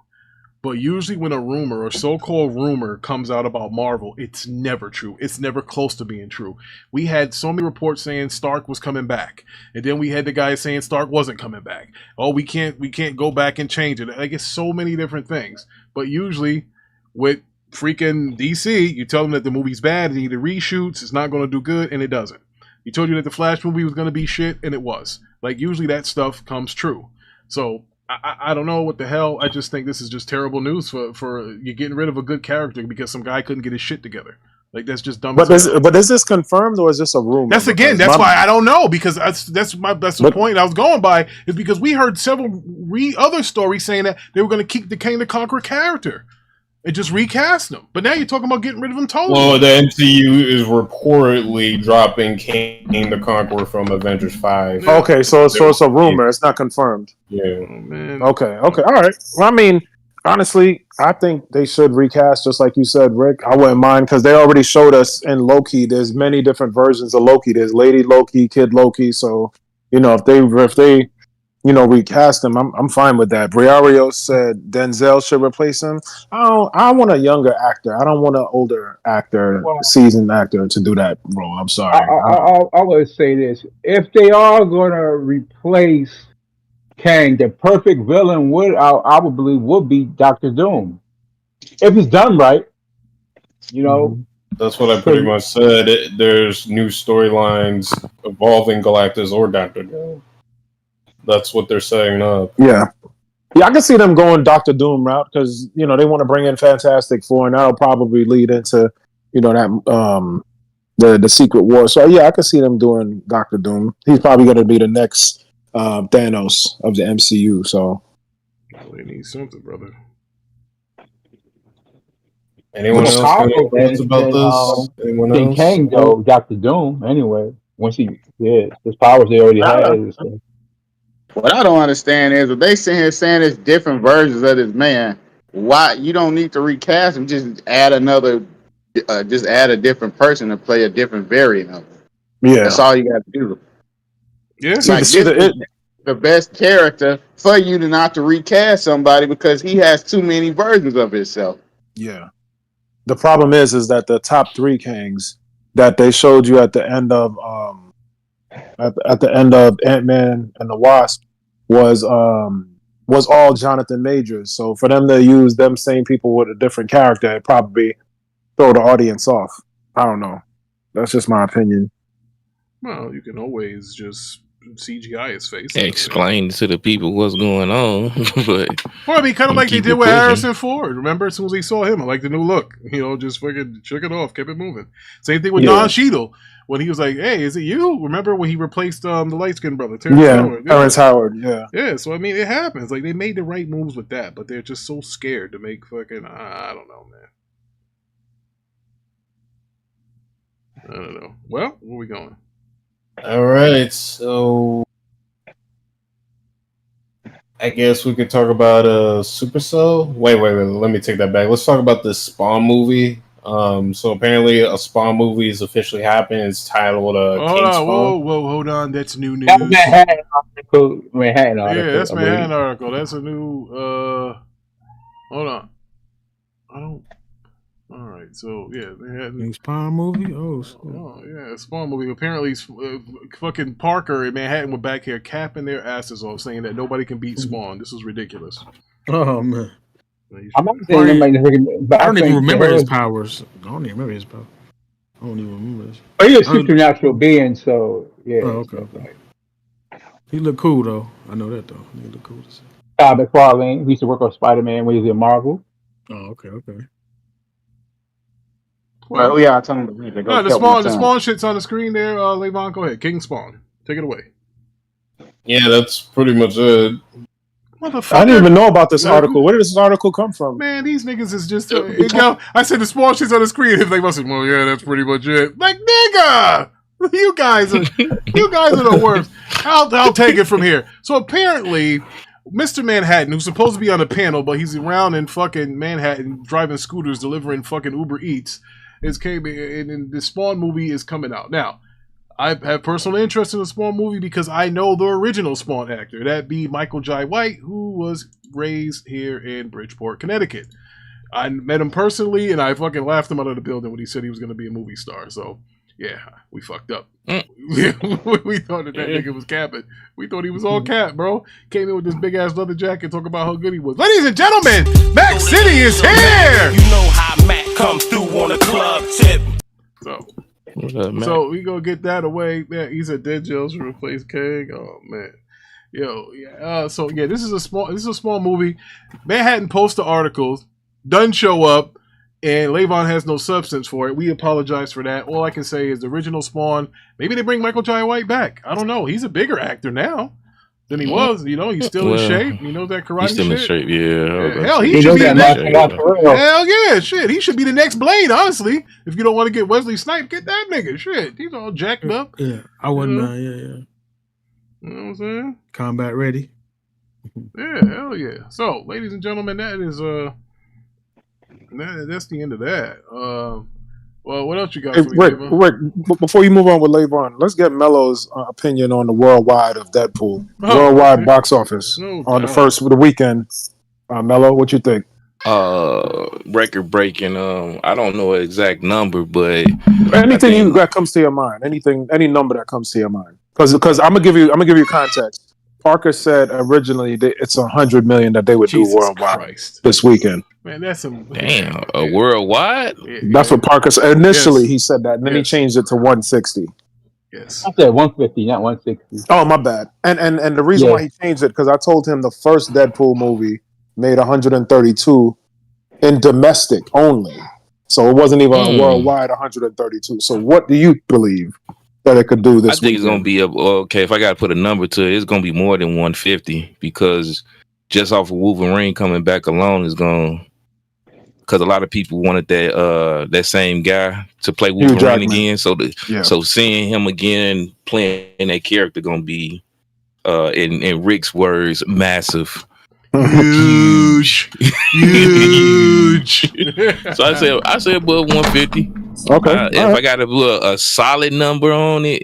But usually when a rumor or so-called rumor comes out about Marvel, it's never true. It's never close to being true. We had so many reports saying Stark was coming back. And then we had the guy saying Stark wasn't coming back. Oh, we can't go back and change it. It's so many different things. But usually with freaking DC, you tell them that the movie's bad, it needs reshoots, it's not going to do good, and it doesn't. You told you that the Flash movie was going to be shit, and it was. Usually that stuff comes true. So I don't know what the hell. I just think this is just terrible news for you getting rid of a good character because some guy couldn't get his shit together. Like, that's just dumb. But is this confirmed or is this a rumor? That's why I don't know, because that's the point I was going by, is because we heard several other stories saying that they were going to keep the Kang the Conqueror character and just recast him. But now you're talking about getting rid of him totally. Well, the MCU is reportedly dropping Kang the Conqueror from Avengers 5. Yeah. Okay, so it's a rumor. It's not confirmed. Yeah. Oh, man. Okay. All right. Well, I mean, honestly, I think they should recast, just like you said, Rick. I wouldn't mind, because they already showed us in Loki. There's many different versions of Loki. There's Lady Loki, Kid Loki. So, if they recast him, I'm fine with that. Briario said Denzel should replace him. I want a younger actor. I don't want an older actor, seasoned actor to do that role. I'm sorry. I would say this: if they are going to replace Kang, the perfect villain I would believe would be Doctor Doom, if it's done right. That's what I pretty much said. There's new storylines involving Galactus or Doctor Doom. That's what they're saying now. Yeah, I can see them going Doctor Doom route, because they want to bring in Fantastic Four, and that'll probably lead into that the Secret War. So yeah, I can see them doing Doctor Doom. He's probably going to be the next Thanos of the MCU. So they need something, brother. Anyone else thoughts about this? Anyone else? Kang go Doctor Doom anyway. Once his powers they already had. What I don't understand is, if they sit here saying it's different versions of this man, why you don't need to recast him? Just add a different person to play a different variant of him. Yeah, that's all you got to do. Yeah, the best character for you to not to recast somebody, because he has too many versions of himself. Yeah, the problem is that the top 3 Kangs that they showed you at the end of at the end of Ant-Man and the Wasp was all Jonathan Majors. So for them to use them same people with a different character, it probably throw the audience off. I don't know. That's just my opinion. Well, you can always just CGI his face. Explain to the people what's going on. But well, I mean, kind of like they keep did it with pushing. Harrison Ford. Remember, as soon as he saw him, I like the new look. You know, just fucking shook it off, kept it moving. Same thing with Don Cheadle. When he was like, "Hey, is it you?" Remember when he replaced the light skinned brother, Terrence Howard? Terrence Howard. Yeah. So I mean, it happens. Like they made the right moves with that, but they're just so scared to make fucking. I don't know, man. I don't know. Well, where we going? All right, so I guess we could talk about Supacell. Wait. Let me take that back. Let's talk about this Spawn movie. So apparently a Spawn movie is officially happening. It's titled King Spawn. Hold on. That's new news. That's Manhattan article. Yeah, that's Manhattan article. That's a new. Hold on. I don't. All right, so yeah, Manhattan Spawn movie. Oh yeah, Spawn movie. Apparently, fucking Parker and Manhattan were back here capping their asses off, saying that nobody can beat Spawn. This is ridiculous. Oh man. I'm not saying I don't even remember his powers. I don't even remember his power. I don't even remember this. Oh, he's a supernatural being, so yeah. Oh, okay. He look cool though. I know that though. He look cool. Todd McFarlane. He used to work on Spider-Man when he was in Marvel. Oh, okay. Well, yeah, I told him to read it. No, the Spawn shit's on the screen there. Levon, go ahead. King Spawn. Take it away. Yeah, that's pretty much it. Motherfucker. I didn't even know about this article. Where did this article come from? Man, these niggas is just. I said the Spawn shit's on the screen. If they must have, well, yeah, that's pretty much it. Like, nigga! You guys are the worst. I'll take it from here. So apparently, Mr. Manhattan, who's supposed to be on the panel, but he's around in fucking Manhattan driving scooters, delivering fucking Uber Eats, and the Spawn movie is coming out. Now, I have personal interest in the Spawn movie because I know the original Spawn actor. That be Michael Jai White, who was raised here in Bridgeport, Connecticut. I met him personally, and I fucking laughed him out of the building when he said he was going to be a movie star. So, yeah, we fucked up. We thought that nigga was capping. We thought he was all cap, bro. Came in with this big-ass leather jacket, talk about how good he was. Ladies and gentlemen, Mac City is here! You know how Mac comes through on a club tip. So we gonna get that away. Man, he's at Dead Jails to replace Kang. Oh man, so yeah, this is a small movie. Manhattan posts the articles, doesn't show up, and Levon has no substance for it. We apologize for that. All I can say is the original Spawn. Maybe they bring Michael Jai White back. I don't know. He's a bigger actor now than he was. You know, he's still in shape. You know that karate he's still shit. in shape. Yeah. Hell, he should be the next. Hell yeah, shit. He should be the next Blade. Honestly, if you don't want to get Wesley Snipes, get that nigga. Shit, he's all jacked up. Yeah, I wouldn't mind. Yeah. You know what I'm saying? Combat ready. Yeah, hell yeah. So, ladies and gentlemen, that is that's the end of that. Well, what else you got? Hey, Rick, before you move on with Levon, let's get Mello's opinion on the worldwide of Deadpool. Worldwide box office on the weekend. Mello, what you think? Record breaking. I don't know an exact number, but anything that comes to your mind, any number that comes to your mind, because I'm gonna give you context. Parker said originally that it's 100 million that they would do worldwide this weekend. Man, that's some worldwide. That's what Parker said. Initially, he said that, and then he changed it to 160. Yes, I said 150, not 160. Oh, my bad. And the reason why he changed it because I told him the first Deadpool movie made 132 in domestic only, so it wasn't even a worldwide 132. So, what do you believe that it could do this? I think it's gonna be okay. If I got to put a number to it, it's gonna be more than 150 because just off of Wolverine coming back alone is gonna. Because a lot of people wanted that same guy to play Wolverine again, so seeing him again playing that character gonna be, in Rick's words, massive, huge. So I said above 150. Okay, if I got to put a solid number on it,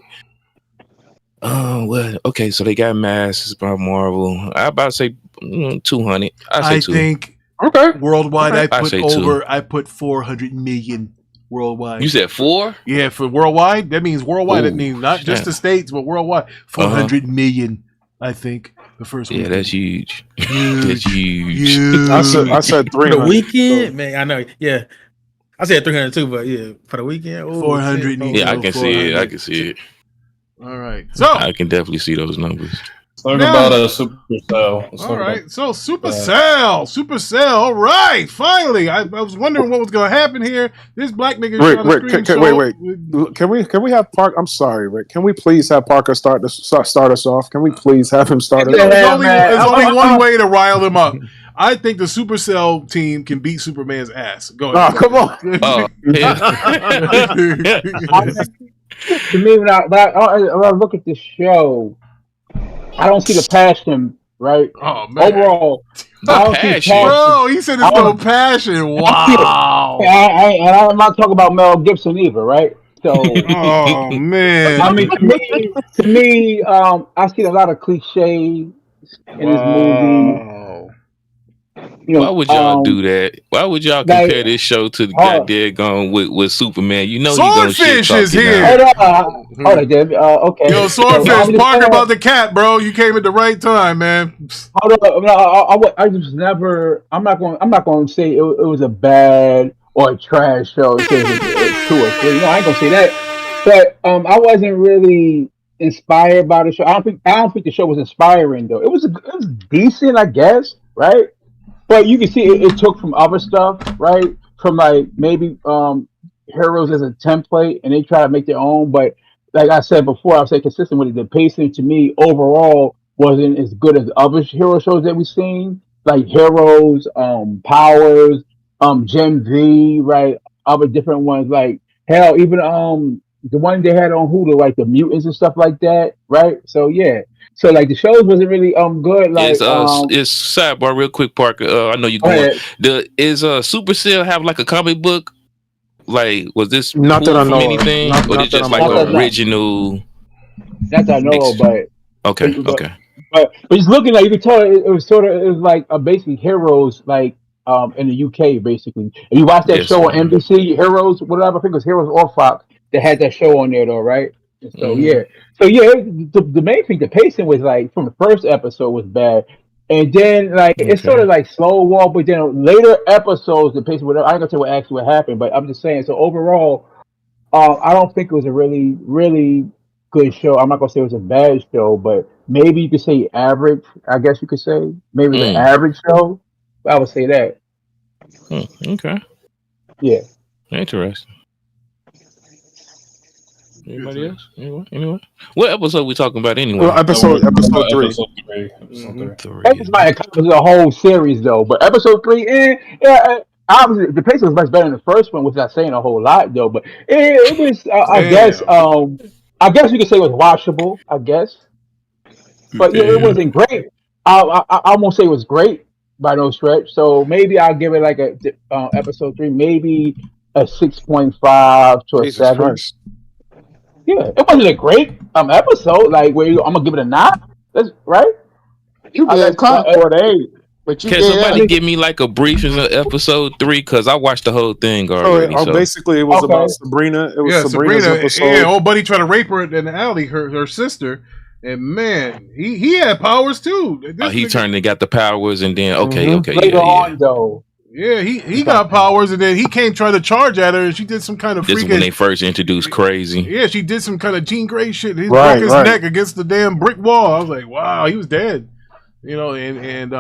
okay. So they got masks by Marvel. I about to say 200. I think. Okay. Worldwide, I put 400 million worldwide. You said 4? Yeah, for worldwide. That means worldwide. Ooh, that means not just shit. the States, but worldwide. 400 million, I think. The first Yeah, weekend. that's huge. Huge. That's huge. Huge. I said For 300. the weekend, man, I know. Yeah, I said 300 too, but yeah, for the weekend, ooh, 400 shit. Yeah, I can see it. I can see it. All right. So I can definitely see those numbers. Talk Now- about a Supercell. Let's all talk right. about- So Supercell. All right. Finally, I was wondering what was going to happen here. This black nigga. Rick, can we have Park? I'm sorry, Rick. Can we please have Parker start us off? Can we please have him start us off? There's only one way to rile them up. I think the Supercell team can beat Superman's ass. Go ahead. Oh, come on. Oh, yeah. To me, when I look at this show, I don't see the passion, right? Oh man! Overall, I don't see passion. Bro, he said there's no passion. Wow. I'm not talking about Mel Gibson either, right? So, oh man! I mean, to me, I see a lot of cliche in this movie. You know, Why would y'all do that? Why would y'all compare this show to the goddamn with Superman? You know he's gonna shit Swordfish talk is you here. now. Okay. Yo, Swordfish, Parker about the cat, bro. You came at the right time, man. Hold on. I just never. I'm not going to say it was a bad or a trash show. It's 2 or 3. No, I ain't gonna say that. But I wasn't really inspired by the show. I don't think the show was inspiring though. It was decent, I guess, right? But you can see it took from other stuff, right? From like maybe Heroes as a template, and they try to make their own. But like I said before, I'll say consistent with it. The pacing to me overall wasn't as good as other hero shows that we've seen, like Heroes, Powers, Gen V, right? Other different ones, like hell, even the one they had on Hulu, like the mutants and stuff like that, right? So yeah. So like the shows wasn't really good. Like It's sidebar real quick, Parker. I know you're going. Is Supercell have like a comic book? Like, was this not that I from know anything, or is just like an original? That I know, but okay. But just looking at, you could tell it was like basically Heroes, like in the UK, basically. If you watch that show on NBC, Heroes, whatever, I think it was Heroes or Fox, they had that show on there though, right? So the main thing, the pacing was like from the first episode was bad, and then like it's sort of like slow walk, but then later episodes the pacing. Whatever, I ain't gonna say what actually happened, but I'm just saying. So overall, I don't think it was a really good show. I'm not gonna say it was a bad show, but maybe you could say average. I guess you could say maybe an average show. I would say that. Okay. Yeah. Interesting. Anybody else? Anyone? What episode we talking about anyway? Well, episode 3. That was my encompass the whole series though, but episode 3, obviously the pace was much better than the first one, which is not saying a whole lot though. But it was, I guess you could say it was watchable. I guess, but yeah, it wasn't great. I won't say it was great by no stretch. So maybe I'll give it like a episode 3, maybe a 6.5 to a 7. Christ. Yeah, it wasn't a great episode. Like where I'm gonna give it a 9. That's right. You gave Concord 8, but you can somebody give me like a briefing of episode 3? Because I watched the whole thing already. Basically, it was about Sabrina. It was Sabrina's episode. Yeah, old buddy tried to rape her in the alley, her sister, and man, he had powers too. He turned and got the powers, and then later on though. Yeah, he got powers, and then he came trying to charge at her, and she did some kind of This freaking. is when they first introduced Crazy. Yeah, she did some kind of Jean Grey shit. He broke his neck against the damn brick wall. I was like, wow, he was dead. You know, and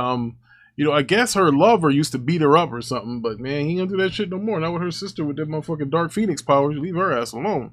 you know, I guess her lover used to beat her up or something, but man, he don't do that shit no more. Not with her sister with that motherfucking Dark Phoenix powers. Leave her ass alone.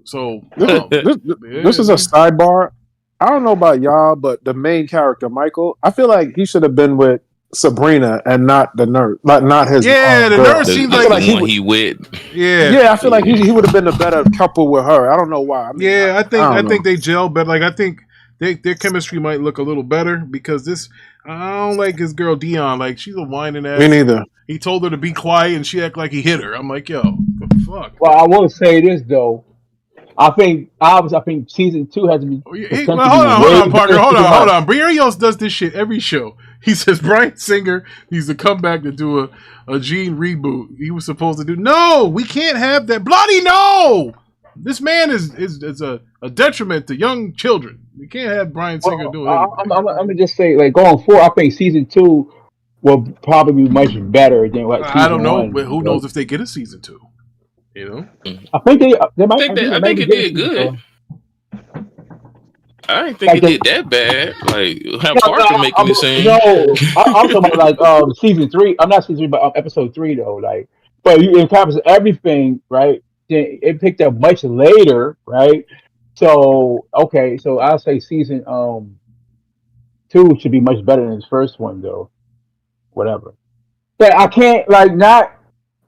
So this is a sidebar. I don't know about y'all, but the main character, Michael, I feel like he should have been with Sabrina and not the nurse, not his. Yeah, the girl. nurse seems like he with. Yeah, I feel like he would have been a better couple with her. I don't know why. I mean, I think they gel, but like I think their chemistry might look a little better because I don't like his girl Dion. Like she's a whining ass. Me neither. He told her to be quiet and she act like he hit her. I'm like, yo, what the fuck? Well, I will say this though. I think season 2 has to be. Hold on, Parker. Hold on. Briarios does this shit every show. He says Bryan Singer needs to come back to do a Gene reboot. He was supposed to do. No, we can't have that. Bloody no! This man is a detriment to young children. We can't have Bryan Singer doing it. I'm gonna just say, like, going forward, I think season 2 will probably be much better than what season I don't know, 1, but who knows if they get a season 2? You know, I think they might. I think it did good. I didn't think it did that bad. Like how Parker making it seem. No, I'm talking about like season 3. I'm not season 3, but episode 3 though. Like, but you encompass everything, right? Then it picked up much later, right? So okay, so I'll say season 2 should be much better than his first one though. Whatever. But I can't not.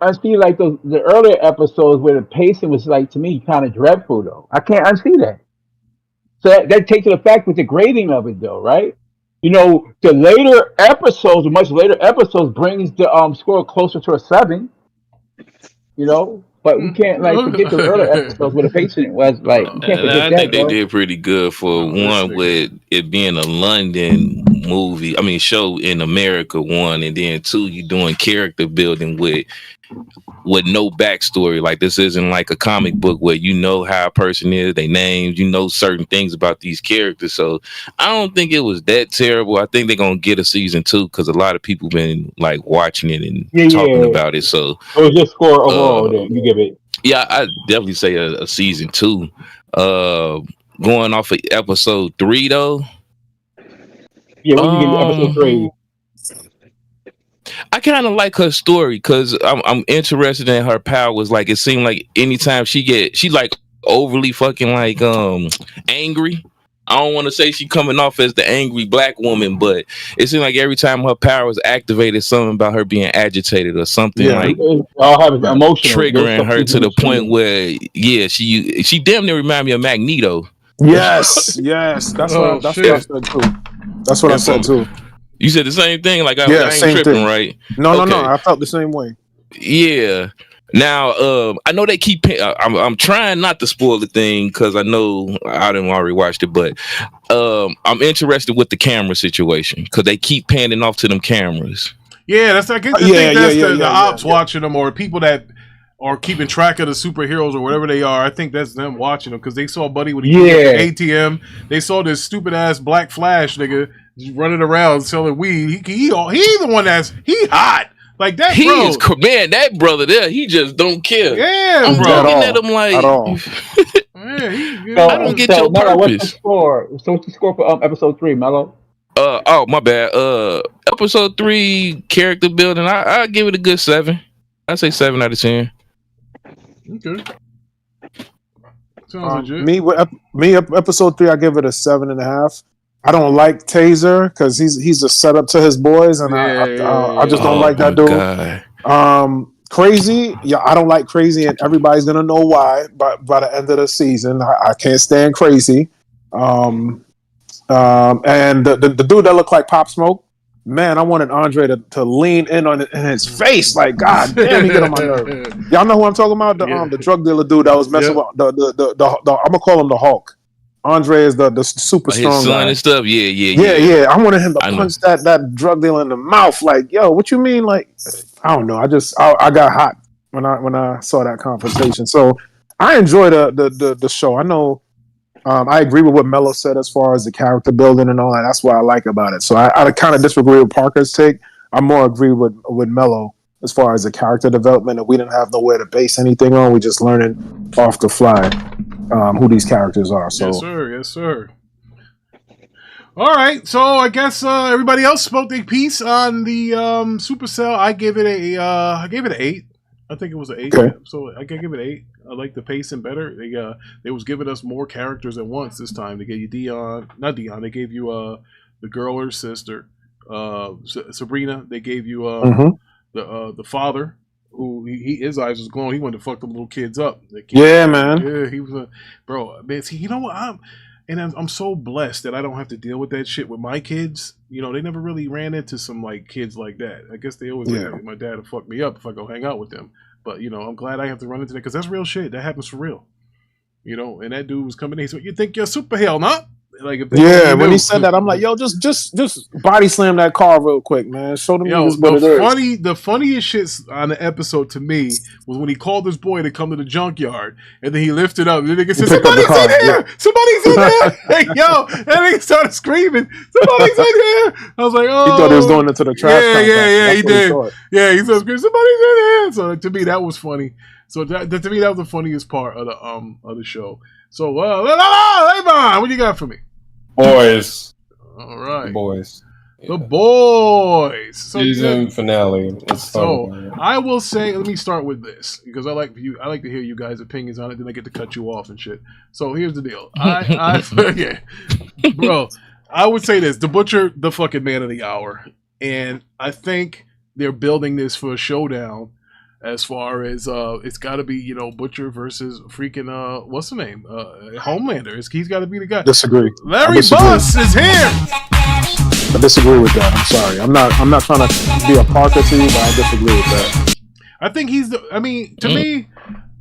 I see like the earlier episodes where the pacing was like to me kind of dreadful though. I can't unsee that. So that takes the fact with the grading of it though, right? You know, the later episodes, much later episodes, brings the score closer to a 7. You know, but we can't forget the earlier episodes where the pacing was like. You can't forget I think they did pretty good for one with it being a London movie. I mean, show in America, 1, and then 2, you doing character building with no backstory. Like this isn't like a comic book where you know how a person is, they names, you know certain things about these characters. So I don't think it was that terrible. I think they're gonna get a season 2 because a lot of people been like watching it and talking about it. So it was just score overall. Then you give it. Yeah, I definitely say a season 2. Going off of episode 3 though. Yeah, when you get episode 3. I kind of like her story because I'm interested in her powers. Like it seemed like anytime she like overly fucking like angry. I don't want to say she coming off as the angry black woman, but it seemed like every time her power was activated, something about her being agitated or something like triggering her to the point where she damn near remind me of Magneto. Yes. That's what I said too. That's what I said too. You said the same thing. Like I ain't tripping, thing. Right? No. I felt the same way. Yeah. Now, I know they keep. I'm trying not to spoil the thing because I know I didn't already watched it, but I'm interested with the camera situation because they keep panning off to them cameras. Yeah, that's like the ops watching them or people that are keeping track of the superheroes or whatever they are. I think that's them watching them because they saw Buddy when he was at the ATM. They saw this stupid ass Black Flash nigga just running around selling weed. He the one he hot. Like that, he is man. That brother there, he just don't care. Yeah, I'm bro. looking at him like, I don't get your Mello, purpose. what's the score? So what's the score for episode 3, Mello? Oh my bad. Episode 3 character building. I give it a good 7. I say 7 out of 10. Okay. Sounds legit. Me, episode 3, I give it a 7.5. I don't like Taser because he's a setup to his boys, and I just don't like that dude. God. Crazy, I don't like Crazy, and everybody's gonna know why. But by the end of the season, I can't stand Crazy. And the dude that looked like Pop Smoke, man, I wanted Andre to lean in on in his face, like God damn, he get on my nerve. Y'all know who I'm talking about? The drug dealer dude that was messing with the I'm gonna call him the Hulk. Andre is the super strong his son guy and stuff. Yeah. I wanted him to punch that drug dealer in the mouth. Like, yo, what you mean? Like, I don't know. I got hot when I saw that confrontation. So I enjoy the show. I know. I agree with what Mello said as far as the character building and all that. That's what I like about it. So I kind of disagree with Parker's take. I more agree with Mello as far as the character development, and we didn't have nowhere to base anything on. We just learning off the fly who these characters are. So yes, sir. All right, so I guess everybody else spoke their piece on the Supacell. I gave it an 8. I think it was an 8. Okay. So I can give it an 8. I like the pacing better. They was giving us more characters at once this time. They gave you not Dion. They gave you the girl or sister, Sabrina. They gave you the father, who his eyes was glowing. He wanted to fuck them little kids up. Yeah, man. Yeah, he was bro. Man, see, you know what? I'm so blessed that I don't have to deal with that shit with my kids. You know, they never really ran into some like kids like that. I guess they always like, my dad will fuck me up if I go hang out with them. But you know, I'm glad I have to run into that because that's real shit. That happens for real. You know, and that dude was coming in. He said, "You think you're super hell, nah?" Like, if they Yeah, only when knew. he said that, I'm like, yo, just body slam that car real quick, man. Show them Yo, niggas what it is. the funniest shit on the episode to me was when he called this boy to come to the junkyard, and then he lifted up. And the nigga said, picked up the "Somebody's car, in here! yeah. Somebody's in here!" Like, yo, that nigga started screaming, "Somebody's in here!" I was like, "Oh!" He thought he was going into the trash Yeah, compactor. yeah, That's he what he did. thought. Yeah, he started screaming, "Somebody's in here!" So to me, that was funny. So that to me, that was the funniest part of the show. So, Levon, what you got for me? Boys. All right, Boys. the boys. So, Season finale. Let's talk So about it. I will say, let me start with this because I like to hear you guys' opinions on it. Then I get to cut you off and shit. So here's the deal. Yeah, bro. I would say this: the Butcher, the fucking man of the hour, and I think they're building this for a showdown. As far as it's got to be, you know, Butcher versus freaking what's the name? Homelander. He's got to be the guy. Disagree. Larry Buss is here. I disagree with that. I'm sorry. I'm not trying to be a Parker to you, but I disagree with that. I think he's the. I mean, to me,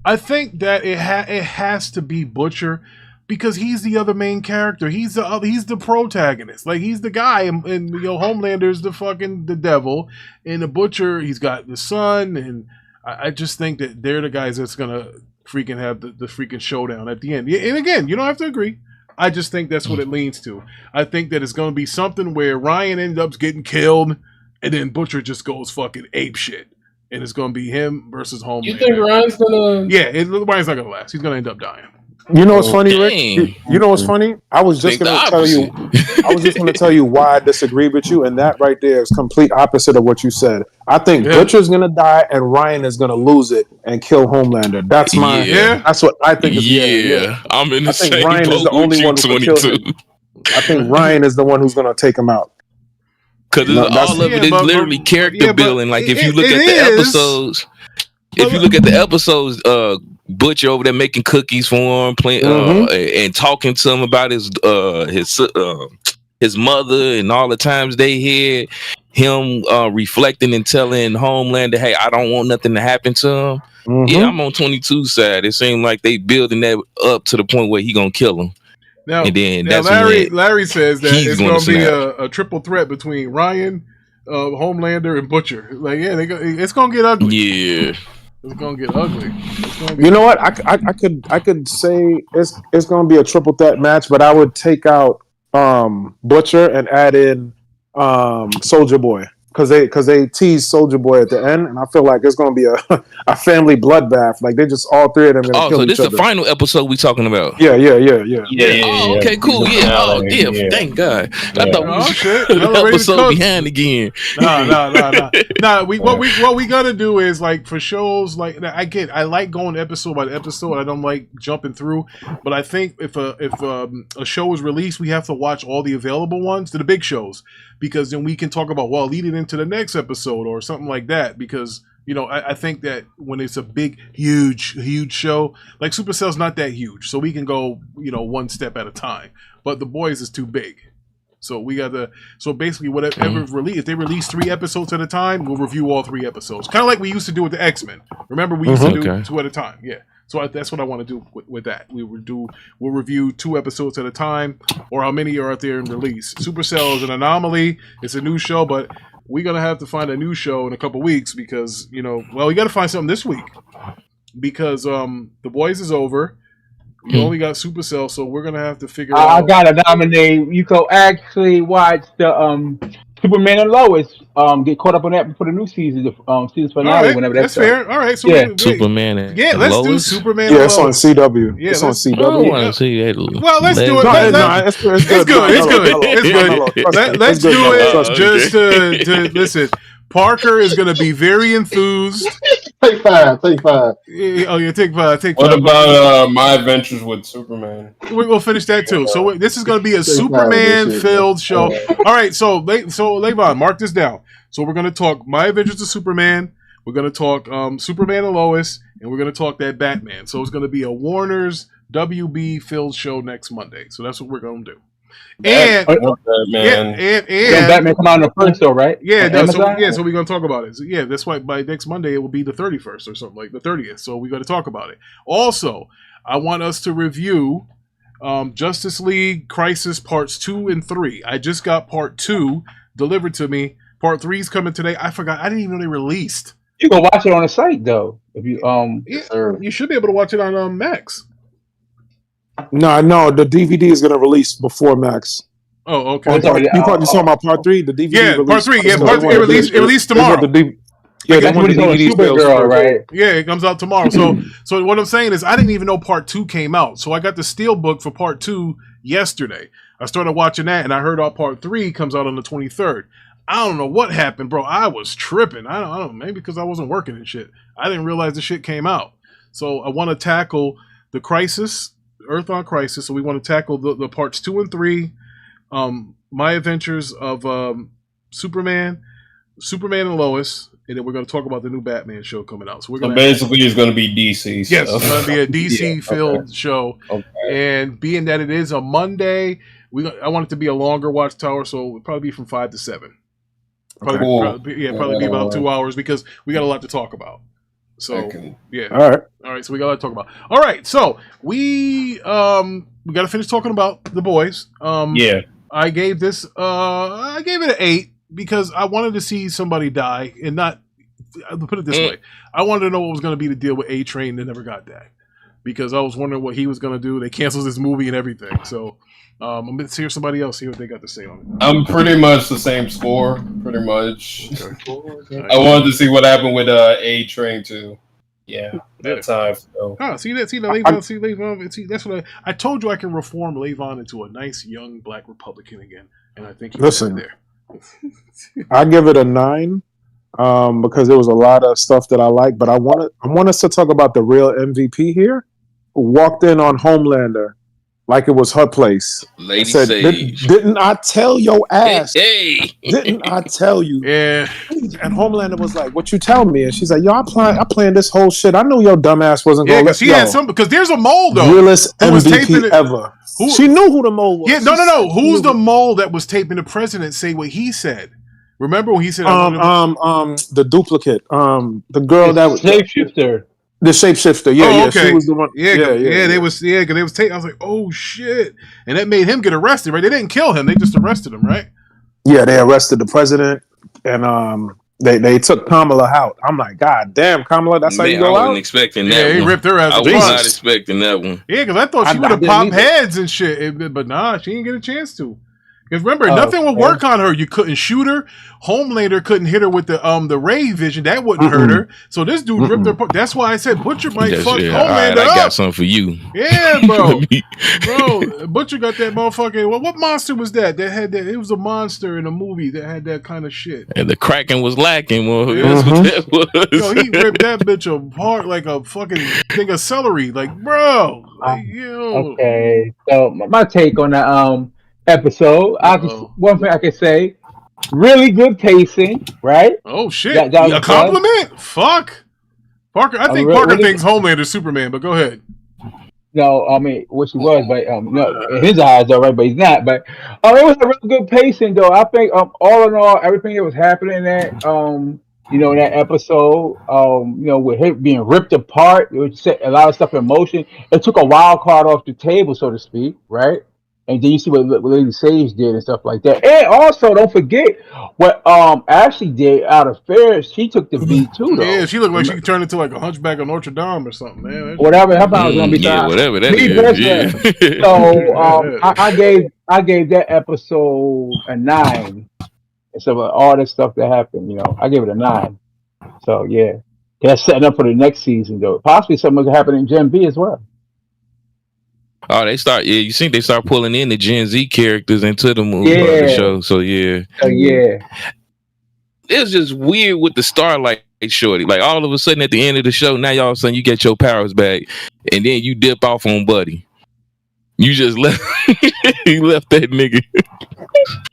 I think that it has to be Butcher because he's the other main character. He's the protagonist. Like he's the guy, and you know, Homelander's the devil, and the Butcher. He's got the son, and I just think that they're the guys that's gonna freaking have the freaking showdown at the end. Yeah, and again, you don't have to agree. I just think that's what it leans to. I think that it's gonna be something where Ryan ends up getting killed, and then Butcher just goes fucking ape shit. And it's going to be him versus Homelander. You think Ryan's gonna? Yeah, Ryan's not going to last. He's going to end up dying. You know what's funny, Rick? You know what's funny? I was just going to tell you. I was just going to tell you why I disagree with you, and that right there is complete opposite of what you said. I think Butcher's going to die, and Ryan is going to lose it and kill Homelander. That's my. Yeah. That's what I think. I'm in the I think same Ryan is the boat only with one you, who can kill 22. him. I think Ryan is the one who's going to take him out. Because all of it is literally character building. Like if you look at the episodes, Butcher over there making cookies for him, playing and talking to him about his mother and all the times they had him reflecting and telling Homelander, "Hey, I don't want nothing to happen to him." Yeah, I'm on 22's side. It seemed like they building that up to the point where he gonna kill him. Now, and then now that's Larry says that he's it's going to be snap. a triple threat between Ryan, Homelander, and Butcher. Like, yeah, it's going to get ugly. Yeah, it's going to get ugly. You know what? I could say it's going to be a triple threat match, but I would take out Butcher and add in Soldier Boy because they tease Soldier Boy at the end, and I feel like it's going to be a family bloodbath. Like they just all three of them going to kill so each this other. is the final episode we talking about. Yeah. Oh, okay, cool. Yeah. Thank God. I thought we was the episode behind again. Nah. What we gotta do is like for shows like I like going episode by episode. I don't like jumping through, but I think if a show is released, we have to watch all the available ones, the big shows, because then we can talk about lead it into the next episode or something like that. Because you know, I think that when it's a big, huge show, like Supacell's not that huge, so we can go, you know, one step at a time. But The Boys is too big. So we got to. So basically, whatever release, if they release 3 episodes at a time, we'll review all 3 episodes. Kind of like we used to do with the X-Men. Remember, we used to do 2 at a time. Yeah. So that's what I want to do with that. We'll review 2 episodes at a time, or how many are out there in release. Supercell is an anomaly. It's a new show, but we're gonna have to find a new show in a couple weeks because we got to find something this week because The Boys is over. We only got Supercell, so we're gonna have to figure out. I gotta nominate. You could actually watch the Superman and Lois. Get caught up on that before the new season, the season finale. Whenever that's fair. All right, so Superman and let's do Lois? Superman. Yeah, it's on Lois. CW. Yeah, it's on I CW. want to see that. Well, let's do it. It's good. Let's do it just to listen. Parker is going to be very enthused. Take 5. Oh, yeah, take 5. What about My Adventures with Superman? We'll finish that too. So this is going to be a Superman-filled show. All right, so Levon, mark this down. So we're going to talk My Adventures with Superman. We're going to talk Superman and Lois, and we're going to talk that Batman. So it's going to be a Warner's WB-filled show next Monday. So that's what we're going to do. And Batman come out on the 1st, though, right? Yeah, so we're gonna talk about it. So that's why by next Monday it will be the 31st or something like the 30th. So we got to talk about it. Also, I want us to review Justice League Crisis Parts 2 and 3. I just got Part 2 delivered to me. Part 3 is coming today. I forgot. I didn't even know they released. You can watch it on the site though. If you you should be able to watch it on Max. No, the DVD is going to release before Max. Oh, okay. You talking about Part 3? The DVD. Yeah, Part 3. Yeah, Part 3. It released tomorrow. Yeah, that's what he's on Supergirl, right? Yeah, it comes out tomorrow. So what I'm saying is, I didn't even know Part 2 came out. So I got the Steelbook for Part 2 yesterday. I started watching that, and I heard Part 3 comes out on the 23rd. I don't know what happened, bro. I was tripping. I don't know. Maybe because I wasn't working and shit. I didn't realize the shit came out. So I want to tackle the Crisis, Earth on Crisis. So we want to tackle the Parts 2 and 3. My Adventures of Superman and Lois. And then we're going to talk about the new Batman show coming out. So we're going basically it's going to be DC. Yes, it's going to be a DC filled show. Okay. And being that it is a Monday, I want it to be a longer WatchTower, so it'll probably be from 5 to 7. Probably be about 2 hours because we got a lot to talk about. So yeah, all right. So we got a lot to talk about. All right, so we got to finish talking about the boys. I gave this I gave it an 8 because I wanted to see somebody die and not. I'll put it this way: I wanted to know what was going to be the deal with A-Train that never got that because I was wondering what he was going to do. They canceled this movie and everything, so. I'm going to hear somebody else see what they got to say on it. I'm pretty much the same score, pretty much. Okay. I wanted to see what happened with A-Train too. Yeah, that time. So. See Levon. That's what I told you. I can reform Levon into a nice young Black Republican again, and I think he's there. I give it a 9 because there was a lot of stuff that I like, but I want us to talk about the real MVP here, who walked in on Homelander. Like it was her place. Lady Sage. Didn't I tell your ass? Hey. Didn't I tell you? Yeah. And Homelander was like, "What you tell me?" And she's like, "Yo, I planned this whole shit. I knew your dumb ass wasn't going to." Yeah, because there's a mole though. Realest MVP ever. She knew who the mole was. Yeah, no. Who's the mole that was taping the president say what he said? Remember when he said, the duplicate, the girl that was shapeshifter." The shapeshifter, okay. She was the one. They was taping. I was like, oh shit, and that made him get arrested, right? They didn't kill him; they just arrested him, right? Yeah, they arrested the president, and they took Kamala out. I'm like, God damn, Kamala, that's how you go out. I wasn't expecting that. Yeah, he ripped her ass. I was not expecting that one. Yeah, because I thought she would have popped heads and shit, but nah, she didn't get a chance to. Because remember, nothing would work on her. You couldn't shoot her. Homelander couldn't hit her with the ray vision. That wouldn't hurt her. So this dude ripped her. That's why I said Butcher might fuck Homelander right, up. I got something for you. Yeah, bro. Bro, Butcher got that motherfucking. What monster was that? That had that. It was a monster in a movie that had that kind of shit. And the Kraken was lacking. Well, that's what that was. Yo, he ripped that bitch apart like a fucking thing of celery. Like, bro. Like, yo. Okay. So my take on that episode, one thing I can say, really good pacing, right? Oh shit, a compliment? Fuck, Parker. I think Parker thinks Homelander Superman, but go ahead. No, I mean, which he was, but no, in his eyes, all right, but he's not. But it was a really good pacing, though. I think all in all, everything that was happening in that that episode, with him being ripped apart, it would set a lot of stuff in motion. It took a wild card off the table, so to speak, right? And then you see what Lady Sage did and stuff like that. And also, don't forget what Ashley did out of Fair. She took the beat too, though. Yeah, she looked like she could turn into like a Hunchback of Notre Dame or something, man. Whatever. Her was gonna be whatever that is. Yeah. So I gave that episode a 9. And so all this stuff that happened, I gave it a 9. So yeah, that's setting up for the next season, though. Possibly something will happen in Gen B as well. Oh, they start. Yeah, you think they start pulling in the Gen Z characters into the movie the show. So yeah, it's just weird with the Starlight Shorty. Like all of a sudden at the end of the show, now y'all of a sudden you get your powers back, and then you dip off on Buddy. You just left. You left that nigga.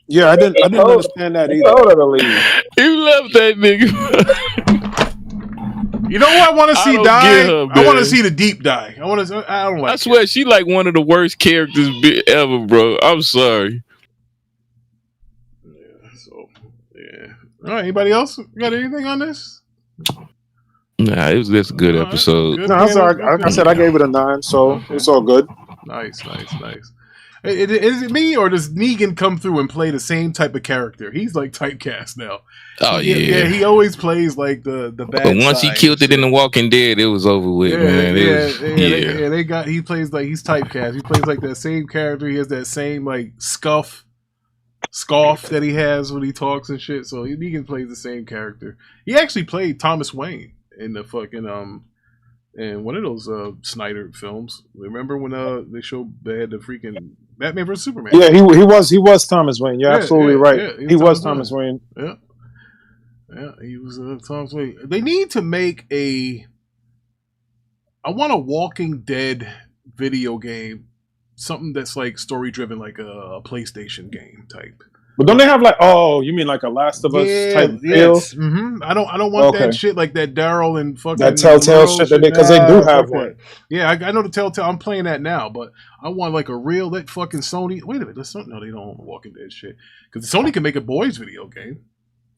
Yeah, I didn't understand that either. You left that nigga. You know what I want to see die? I want to see the Deep die. I don't like. I swear, she like one of the worst characters ever, bro. I'm sorry. Yeah. So yeah. All right. Anybody else got anything on this? Nah, it was just a good episode. Good No, panel, good like I panel. said, I gave it a 9, so it's all good. Nice. Is it me, or does Negan come through and play the same type of character? He's like typecast now. Oh yeah. He always plays like the bad. But once he side killed and it in The Walking Dead, it was over with, man. He plays like he's typecast. He plays like that same character. He has that same like scoff that he has when he talks and shit. So Negan plays the same character. He actually played Thomas Wayne in the fucking in one of those Snyder films. Remember when they had the freaking Batman vs Superman? Yeah, he was Thomas Wayne. You're absolutely right. Yeah, he was Thomas Wayne. Yeah, he was Thomas Wayne. They need to make I want a Walking Dead video game, something that's like story driven, like a PlayStation game type. But don't they have like, oh, you mean like a Last of Us type feel? Mm-hmm. I don't want that shit like that Daryl and fucking that Telltale shit because they do have one. Yeah, I know the Telltale. I'm playing that now, but I want like a real that fucking Sony. Wait a minute, no, they don't own the Walking Dead shit because Sony can make a boys video game.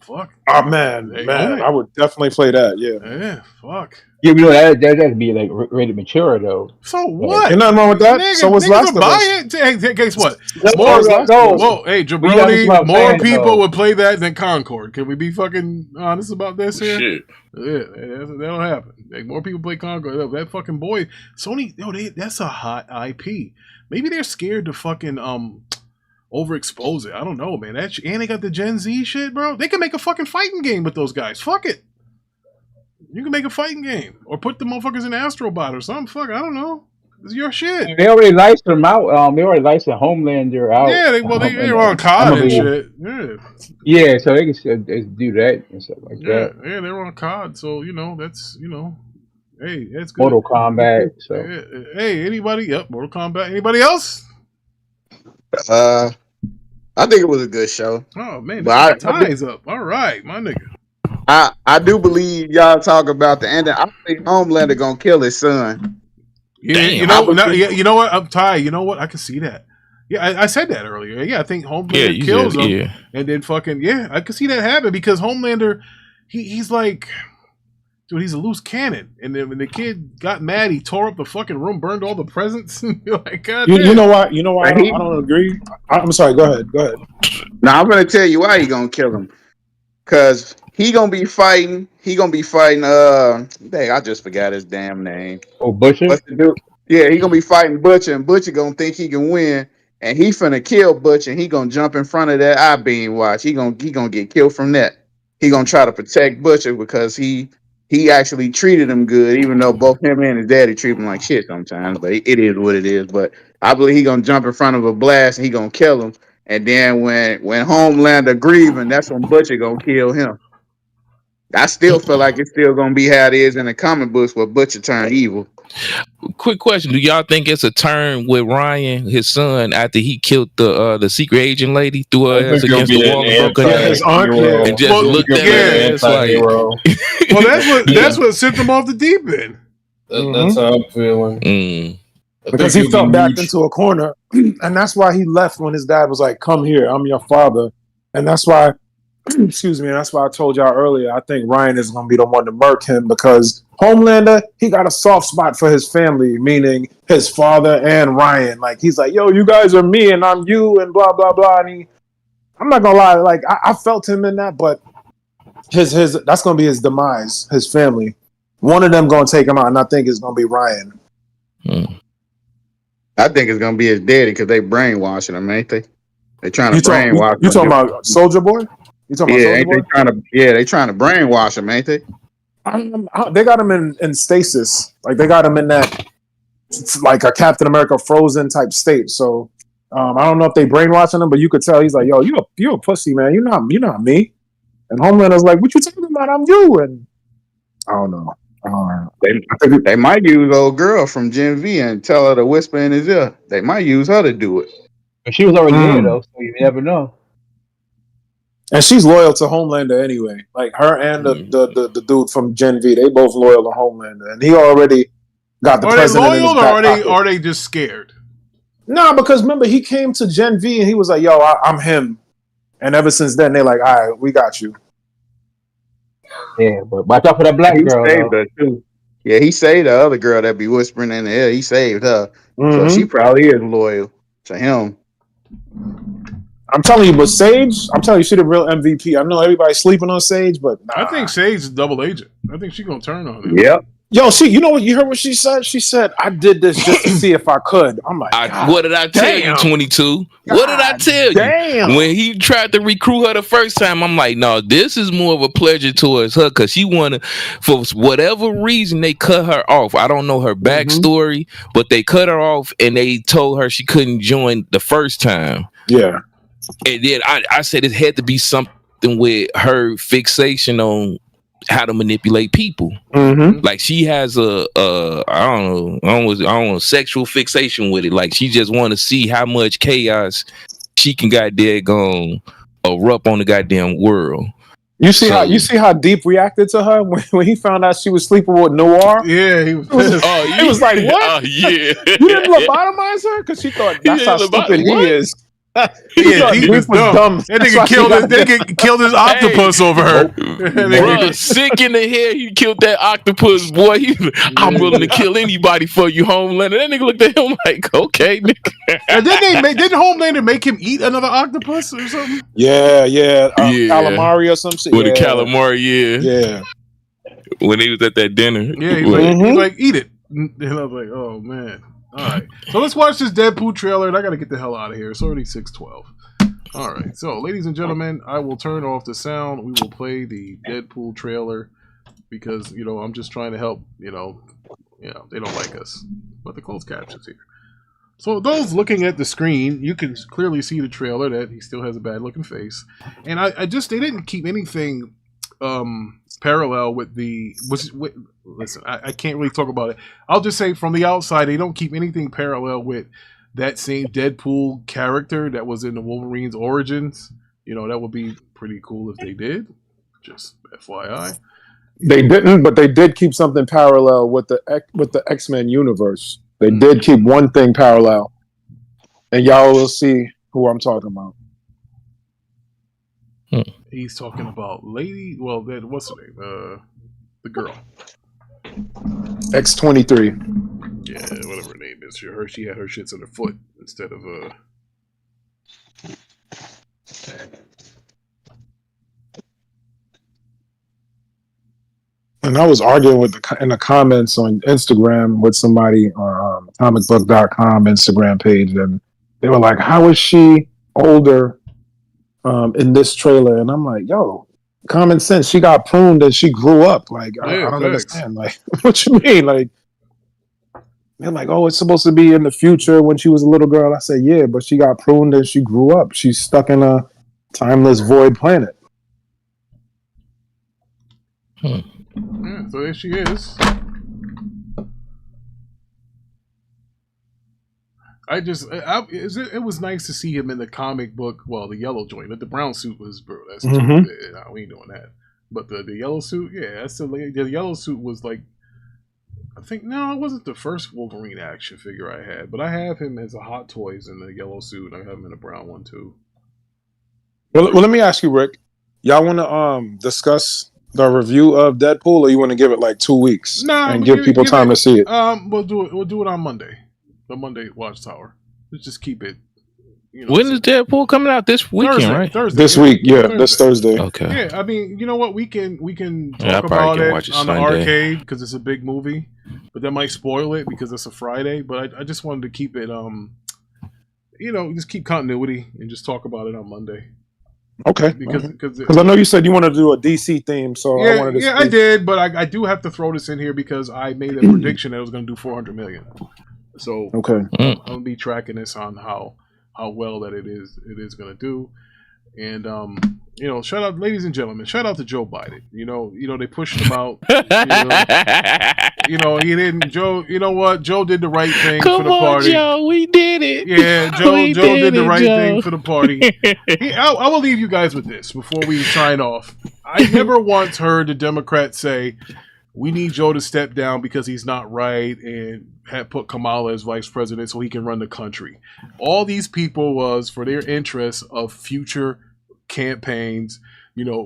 Fuck. Oh man, I would definitely play that. Yeah, fuck. Yeah, we know that'd be like rated mature though. So what? Ain't nothing wrong with that. Niggas, So what's Last of Us? Hey, guess what? Hey, That's Jabroni, what I'm more saying, people though. would play that than Concord. Can we be fucking honest about this here? Shit. Yeah, that'll happen. Like, more people play Concord. That fucking boy, Sony, that's a hot IP. Maybe they're scared to fucking overexpose it. I don't know, man. And they got the Gen Z shit, bro. They can make a fucking fighting game with those guys. Fuck it. You can make a fighting game or put the motherfuckers in Astrobot or something. Fuck, I don't know. It's your shit. They already licensed them out. They already licensed Homelander out. Yeah, they're on COD and shit. Yeah, so they can still do that and stuff like that. Yeah, they're on COD. So that's hey, that's good. Mortal Kombat. So hey, anybody? Yep, Mortal Kombat. Anybody else? I think it was a good show. Oh man, but ties up. All right, my nigga. I do believe y'all talk about the ending. I think Homelander gonna kill his son. Yeah, you know what? I'm tired. You know what? I can see that. Yeah, I said that earlier. Yeah, I think Homelander kills him, and then fucking I can see that happen because Homelander, he's like, dude, he's a loose cannon. And then when the kid got mad, he tore up the fucking room, burned all the presents. You're like, God damn. You know what? I don't agree. I'm sorry. Go ahead. Now I'm gonna tell you why he gonna kill him. Cause he gonna be fighting. Dang, I just forgot his damn name. Oh, Butcher. What's the dude? Yeah, he gonna be fighting Butcher, and Butcher gonna think he can win, and he finna kill Butcher. And he gonna jump in front of that I-beam watch. He gonna get killed from that. He gonna try to protect Butcher because he actually treated him good, even though both him and his daddy treat him like shit sometimes. But it is what it is. But I believe he gonna jump in front of a blast and he gonna kill him. And then when Homelander grieving, that's when Butcher gonna kill him. I still feel like it's still gonna be how it is in the comic books where Butcher turned evil. Quick question: do y'all think it's a turn with Ryan, his son, after he killed the secret agent lady, threw her ass against the wall and broke her head, and just looked at her ass like? Well, that's what sent him off the deep end. That's how I'm feeling. Because he fell back into a corner, and that's why he left when his dad was like, "Come here, I'm your father," and that's why. Excuse me, and that's why I told y'all earlier. I think Ryan is going to be the one to murk him because Homelander, he got a soft spot for his family, meaning his father and Ryan. Like he's like, "Yo, you guys are me, and I'm you," and blah blah blah. And I'm not gonna lie, like I felt him in that, but his that's going to be his demise. His family, one of them going to take him out, and I think it's going to be Ryan. I think it's going to be his daddy because they brainwashing him, ain't they? They trying to brainwash. You talking about Soldier Boy? They trying to brainwash him, ain't they? They got him in stasis. Like they got him in that like a Captain America frozen type state. So I don't know if they brainwashing him, but you could tell he's like, "Yo, you a pussy, man. You're not me." And Homelander's like, "What you talking about? I'm you." And I don't know. They might use old girl from Gen V and tell her to whisper in his ear. They might use her to do it. But she was already there though, so you never know. And she's loyal to Homelander anyway. Like her and the dude from Gen V, they both loyal to Homelander, and he already got the president. Are they loyal or are they just scared? Nah, because remember he came to Gen V and he was like, "Yo, I'm him," and ever since then they're like, "All right, we got you." Yeah, but watch out for that black He girl saved though. her too. Yeah, he saved the other girl that be whispering in the ear. He saved her, so Mm-hmm. she probably is loyal to him. I'm telling you, but Sage, I'm telling you, she the real MVP. I know everybody's sleeping on Sage, but I think Sage is double agent. I think she's gonna turn on him. Yep. Yo, you know what? You heard what she said? She said, "I did this just to see if I could." I'm like, what did I tell you, 22? What did I tell you? Damn. When he tried to recruit her the first time, I'm like, no, this is more of a pleasure towards her because she wanted, for whatever reason, they cut her off. I don't know her backstory, but they cut her off and they told her she couldn't join the first time. Yeah. And then I said it had to be something with her fixation on how to manipulate people. Like she has a I don't know sexual fixation with it. Like she just want to see how much chaos she can goddamn erupt on the goddamn world. You see how Deep reacted to her when he found out she was sleeping with Noir? Yeah, he was. He was like, "What? Oh yeah, you didn't lobotomize her?" Because she thought that's how stupid he is. Yeah, Deep was dumb. That nigga killed his octopus over her. Bruh, sick in the head, he killed that octopus, boy. I'm willing to kill anybody for you, Homelander. That nigga looked at him like, okay, nigga. And didn't Homelander make him eat another octopus or something? Yeah. Calamari or some shit. With the calamari, yeah. When he was at that dinner. Yeah, he's like, eat it. And I was like, oh man. All right, so let's watch this Deadpool trailer, and I gotta get the hell out of here. It's already 6:12. All right, so ladies and gentlemen, I will turn off the sound. We will play the Deadpool trailer because I'm just trying to help. They don't like us, but the closed captions here. So those looking at the screen, you can clearly see the trailer that he still has a bad looking face, and they didn't keep anything parallel with listen, I can't really talk about it. I'll just say from the outside, they don't keep anything parallel with that same Deadpool character that was in the Wolverine's origins. That would be pretty cool if they did. Just FYI. They didn't, but they did keep something parallel with the X-Men universe. They did keep one thing parallel, and y'all will see who I'm talking about. He's talking about what's her name? The girl. X-23. Yeah, whatever her name is. She had her shits on her foot instead of And I was arguing in the comments on Instagram with somebody on comicbook.com Instagram page, and they were like, "How is she older in this trailer?" And I'm like, "Yo, common sense. She got pruned and she grew up. Like, I don't understand. Like, what you mean? Like, they're like, oh, it's supposed to be in the future when she was a little girl." I said, yeah, but she got pruned and she grew up. She's stuck in a timeless void planet. Yeah, so there she is. It was nice to see him in the comic book. Well, the yellow joint, the brown suit was, bro. That's we ain't doing that. But the yellow suit, yeah, that's the yellow suit was like, I think it wasn't the first Wolverine action figure I had, but I have him as a Hot Toys in the yellow suit. I have him in a brown one too. Well, let me ask you, Rick. Y'all want to discuss the review of Deadpool, or you want to give it like 2 weeks and give people time to see it? We'll do it on Monday. The Monday WatchTower. Let's just keep it. When is Deadpool coming out? This weekend, right? Thursday. This week, this Thursday. Okay. Yeah, I mean, you know what? We can talk about it on the arcade because it's a big movie, but that might spoil it because it's a Friday. But I just wanted to keep it, just keep continuity and just talk about it on Monday. Okay. Because I know you said you wanted to do a DC theme, so I wanted to. Yeah, I did, but I do have to throw this in here because I made a prediction that it was going to do $400 million. So okay, I'm gonna be tracking this on how well that it is going to do, and shout out, ladies and gentlemen, shout out to Joe Biden. They pushed him out. He didn't. Joe, you know what? Joe did the right thing for the party. Joe, we did it. Yeah, Joe did the right thing for the party. I will leave you guys with this before we sign off. I never once heard the Democrats say, we need Joe to step down because he's not right and have put Kamala as vice president so he can run the country. All these people was for their interests of future campaigns,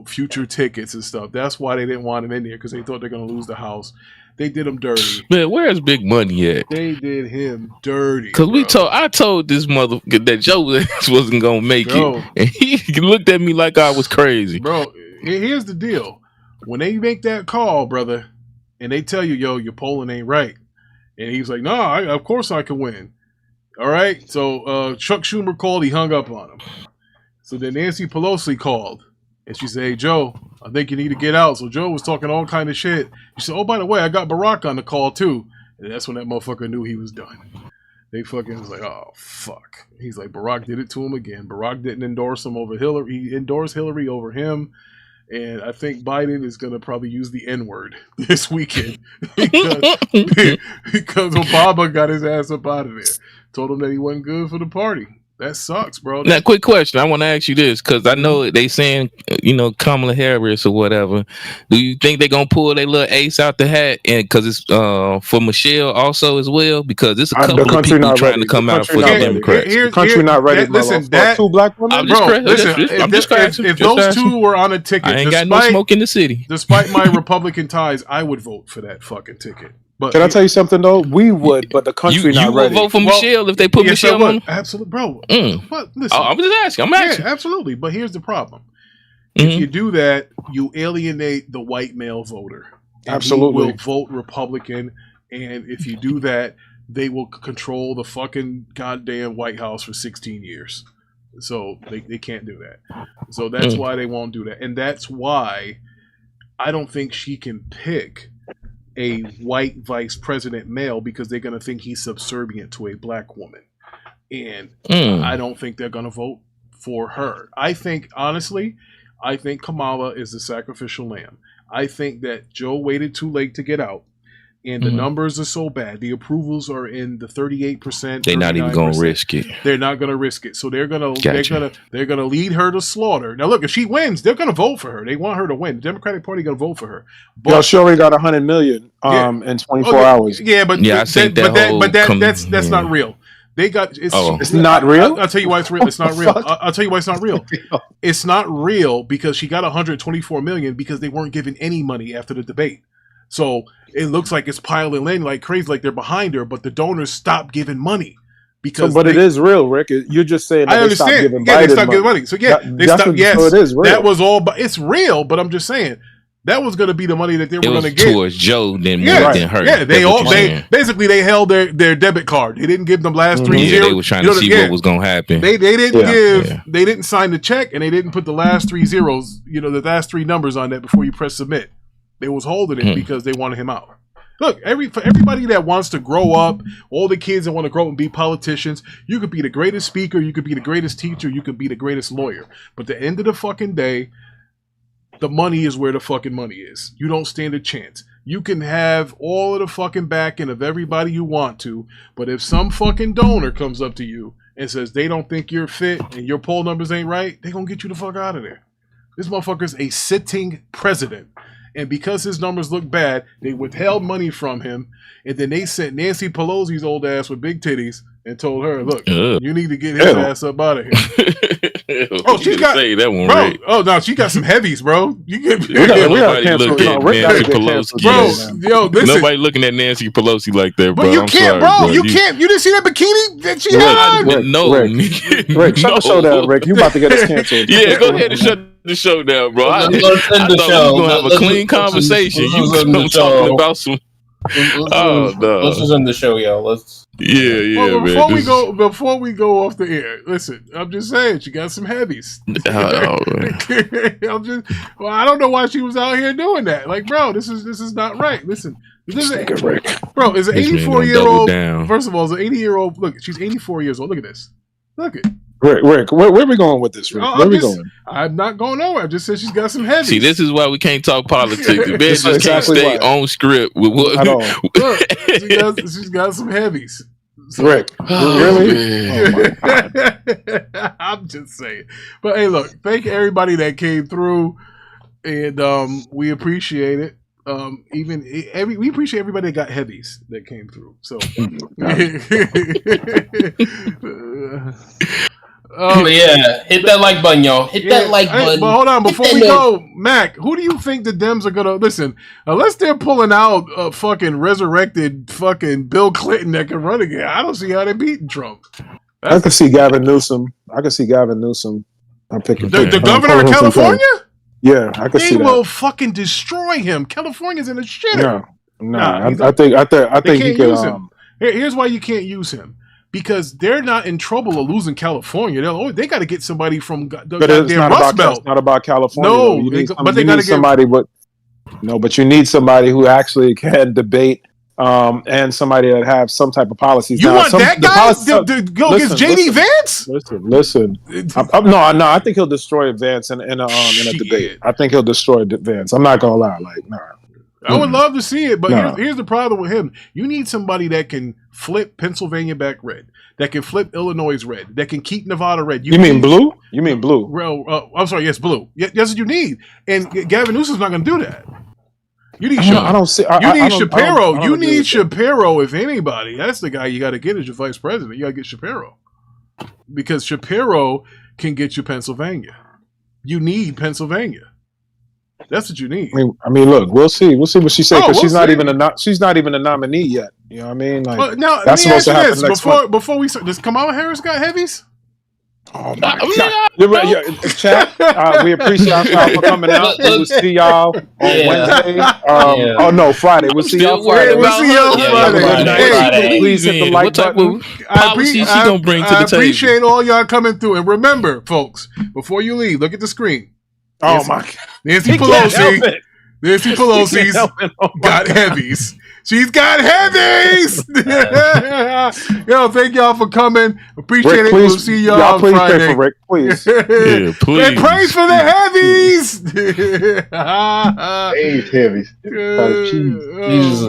future tickets and stuff. That's why they didn't want him in there, because they thought they're going to lose the house. They did him dirty. Man, where's Big Money at? They did him dirty. Because I told this motherfucker that Joe wasn't going to make it. And he looked at me like I was crazy. Bro, here's the deal. When they make that call, brother, and they tell you, yo, your polling ain't right. And he's like, no, of course I can win. All right. So Chuck Schumer called. He hung up on him. So then Nancy Pelosi called. And she said, hey, Joe, I think you need to get out. So Joe was talking all kind of shit. She said, oh, by the way, I got Barack on the call, too. And that's when that motherfucker knew he was done. They fucking was like, oh, fuck. He's like, Barack did it to him again. Barack didn't endorse him over Hillary. He endorsed Hillary over him. And I think Biden is going to probably use the N-word this weekend because Obama got his ass up out of there. Told him that he wasn't good for the party. That sucks, bro. Now, quick question. I want to ask you this, because I know they saying, Kamala Harris or whatever. Do you think they're going to pull their little ace out the hat? And because it's for Michelle also as well? Because it's a couple of people trying to come out for the Democrats. The country not ready. Listen, two black women? I'm just crashing. If those two were on a ticket, I ain't got no smoke in the city. Despite my Republican ties, I would vote for that fucking ticket. But can I tell you something though? We would, but the country not ready. You would vote for Michelle if they put Michelle on? Absolutely, bro. But listen, I'm just asking. I'm asking. Yeah, absolutely. But here's the problem: if you do that, you alienate the white male voter. Absolutely, he will vote Republican, and if you do that, they will control the fucking goddamn White House for 16 years. So they can't do that. So that's why they won't do that, and that's why I don't think she can pick a white vice president male, because they're going to think he's subservient to a black woman. And I don't think they're going to vote for her. I think, honestly, Kamala is the sacrificial lamb. I think that Joe waited too late to get out. And the numbers are so bad. The approvals are in the 38%. They're not even going to risk it. They're not going to risk it. So they're going to lead her to slaughter. Now look, if she wins, they're going to vote for her. They want her to win. The Democratic Party going to vote for her. But she already got 100 million in 24 hours. Yeah, but that's not real. They got it's not real. I'll tell you why it's real. It's not real. I'll tell you why it's not real. It's not real because she got 124 million because they weren't giving any money after the debate. So it looks like it's piling in like crazy, like they're behind her, but the donors stopped giving money because. But it is real, Rick. You're just saying. I understand. They stopped giving money. So they stopped. Yes, so it is real. That was all. But it's real. But I'm just saying that was going to be the money that they were going to get towards Joe than her. Yeah, they held their debit card. They didn't give them last 3 zeros. They were trying to see what was going to happen. They didn't They didn't sign the check, and they didn't put the last 3 zeros. The last 3 numbers on that before you press submit. They was holding it because they wanted him out. Look, for everybody that wants to grow up, all the kids that want to grow up and be politicians, you could be the greatest speaker, you could be the greatest teacher, you could be the greatest lawyer. But at the end of the fucking day, the money is where the fucking money is. You don't stand a chance. You can have all of the fucking backing of everybody you want to, but if some fucking donor comes up to you and says they don't think you're fit and your poll numbers ain't right, they gonna get you the fuck out of there. This motherfucker's a sitting president. And because his numbers look bad, they withheld money from him. And then they sent Nancy Pelosi's old ass with big titties and told her, look, you need to get his ass up out of here. She's got say that one, right? Oh, no, she got some heavies, bro. You get nobody looking at Nancy Pelosi. Bro, yo, listen. Nobody looking at Nancy Pelosi like that, bro. But you can't, bro. You can't. You didn't see that bikini that she had? Rick, shut the show down, Rick. You about to get us canceled. Yeah, go ahead and shut the show down, bro. I thought we were gonna have a clean conversation. You come talking about some. Let's just end the show, yo. Well, before we go off the air, listen. I'm just saying she got some heavies. I don't know why she was out here doing that. Like, bro, this is not right. Listen, is an 84-year-old. First of all, is an 80-year-old. Look, she's 84 years old. Look at this. Look at. Rick, where are we going with this, Rick? Where are we going? I'm not going nowhere. I just said she's got some heavies. See, this is why we can't talk politics. The man just can't stay on script. At all. Look, she's got some heavies. So, Rick, really? Oh my God. I'm just saying. But hey, look, thank everybody that came through, and we appreciate it. We appreciate everybody that got heavies that came through. So But yeah, hit that like button, y'all. Hit that like button. But hold on, before we go, Mac, who do you think the Dems are gonna listen? Unless they're pulling out a fucking resurrected fucking Bill Clinton that can run again, I don't see how they're beating Trump. I can see Gavin Newsom. I'm picking the governor of California. Yeah, I can see that. They will fucking destroy him. California's in a shitter. No, I think he could. Use him. Here's why you can't use him. Because they're not in trouble of losing California. They got to get somebody from the goddamn Rust Belt. It's not about California. No, but they got to get somebody. But you need somebody who actually can debate, and somebody that have some type of policies. You want that guy to go against JD Vance? Listen. No, I think he'll destroy Vance in a debate. I think he'll destroy Vance. I'm not gonna lie. I would love to see it, but here's the problem with him. You need somebody that can flip Pennsylvania back red, that can flip Illinois red, that can keep Nevada red. You mean blue? You mean blue? Well, I'm sorry, yes, blue. Yes, what you need. And Gavin Newsom's not going to do that. You need Shapiro. You need Shapiro, if anybody. That's the guy you got to get as your vice president. You got to get Shapiro. Because Shapiro can get you Pennsylvania. You need Pennsylvania. That's what you need. I mean, look, we'll see what she says because she's not even a nominee yet. You know what I mean? Like, now, that's supposed to happen next month. Before we start, does Kamala Harris got heavies? Oh my God! You're right. Chat. We appreciate y'all for coming out. We'll see y'all on Wednesday. Oh no, Friday. We'll see y'all Friday. Friday. Please hit the like button. I appreciate all y'all coming through. And remember, folks, before you leave, look at the screen. Oh my God. Nancy Pelosi's got heavies. She's got heavies. Yo, thank y'all for coming. Appreciate Rick, it. We'll see y'all on please Friday. Pray for Rick, please. Yeah, please. And praise for the heavies. Heavies. Jesus.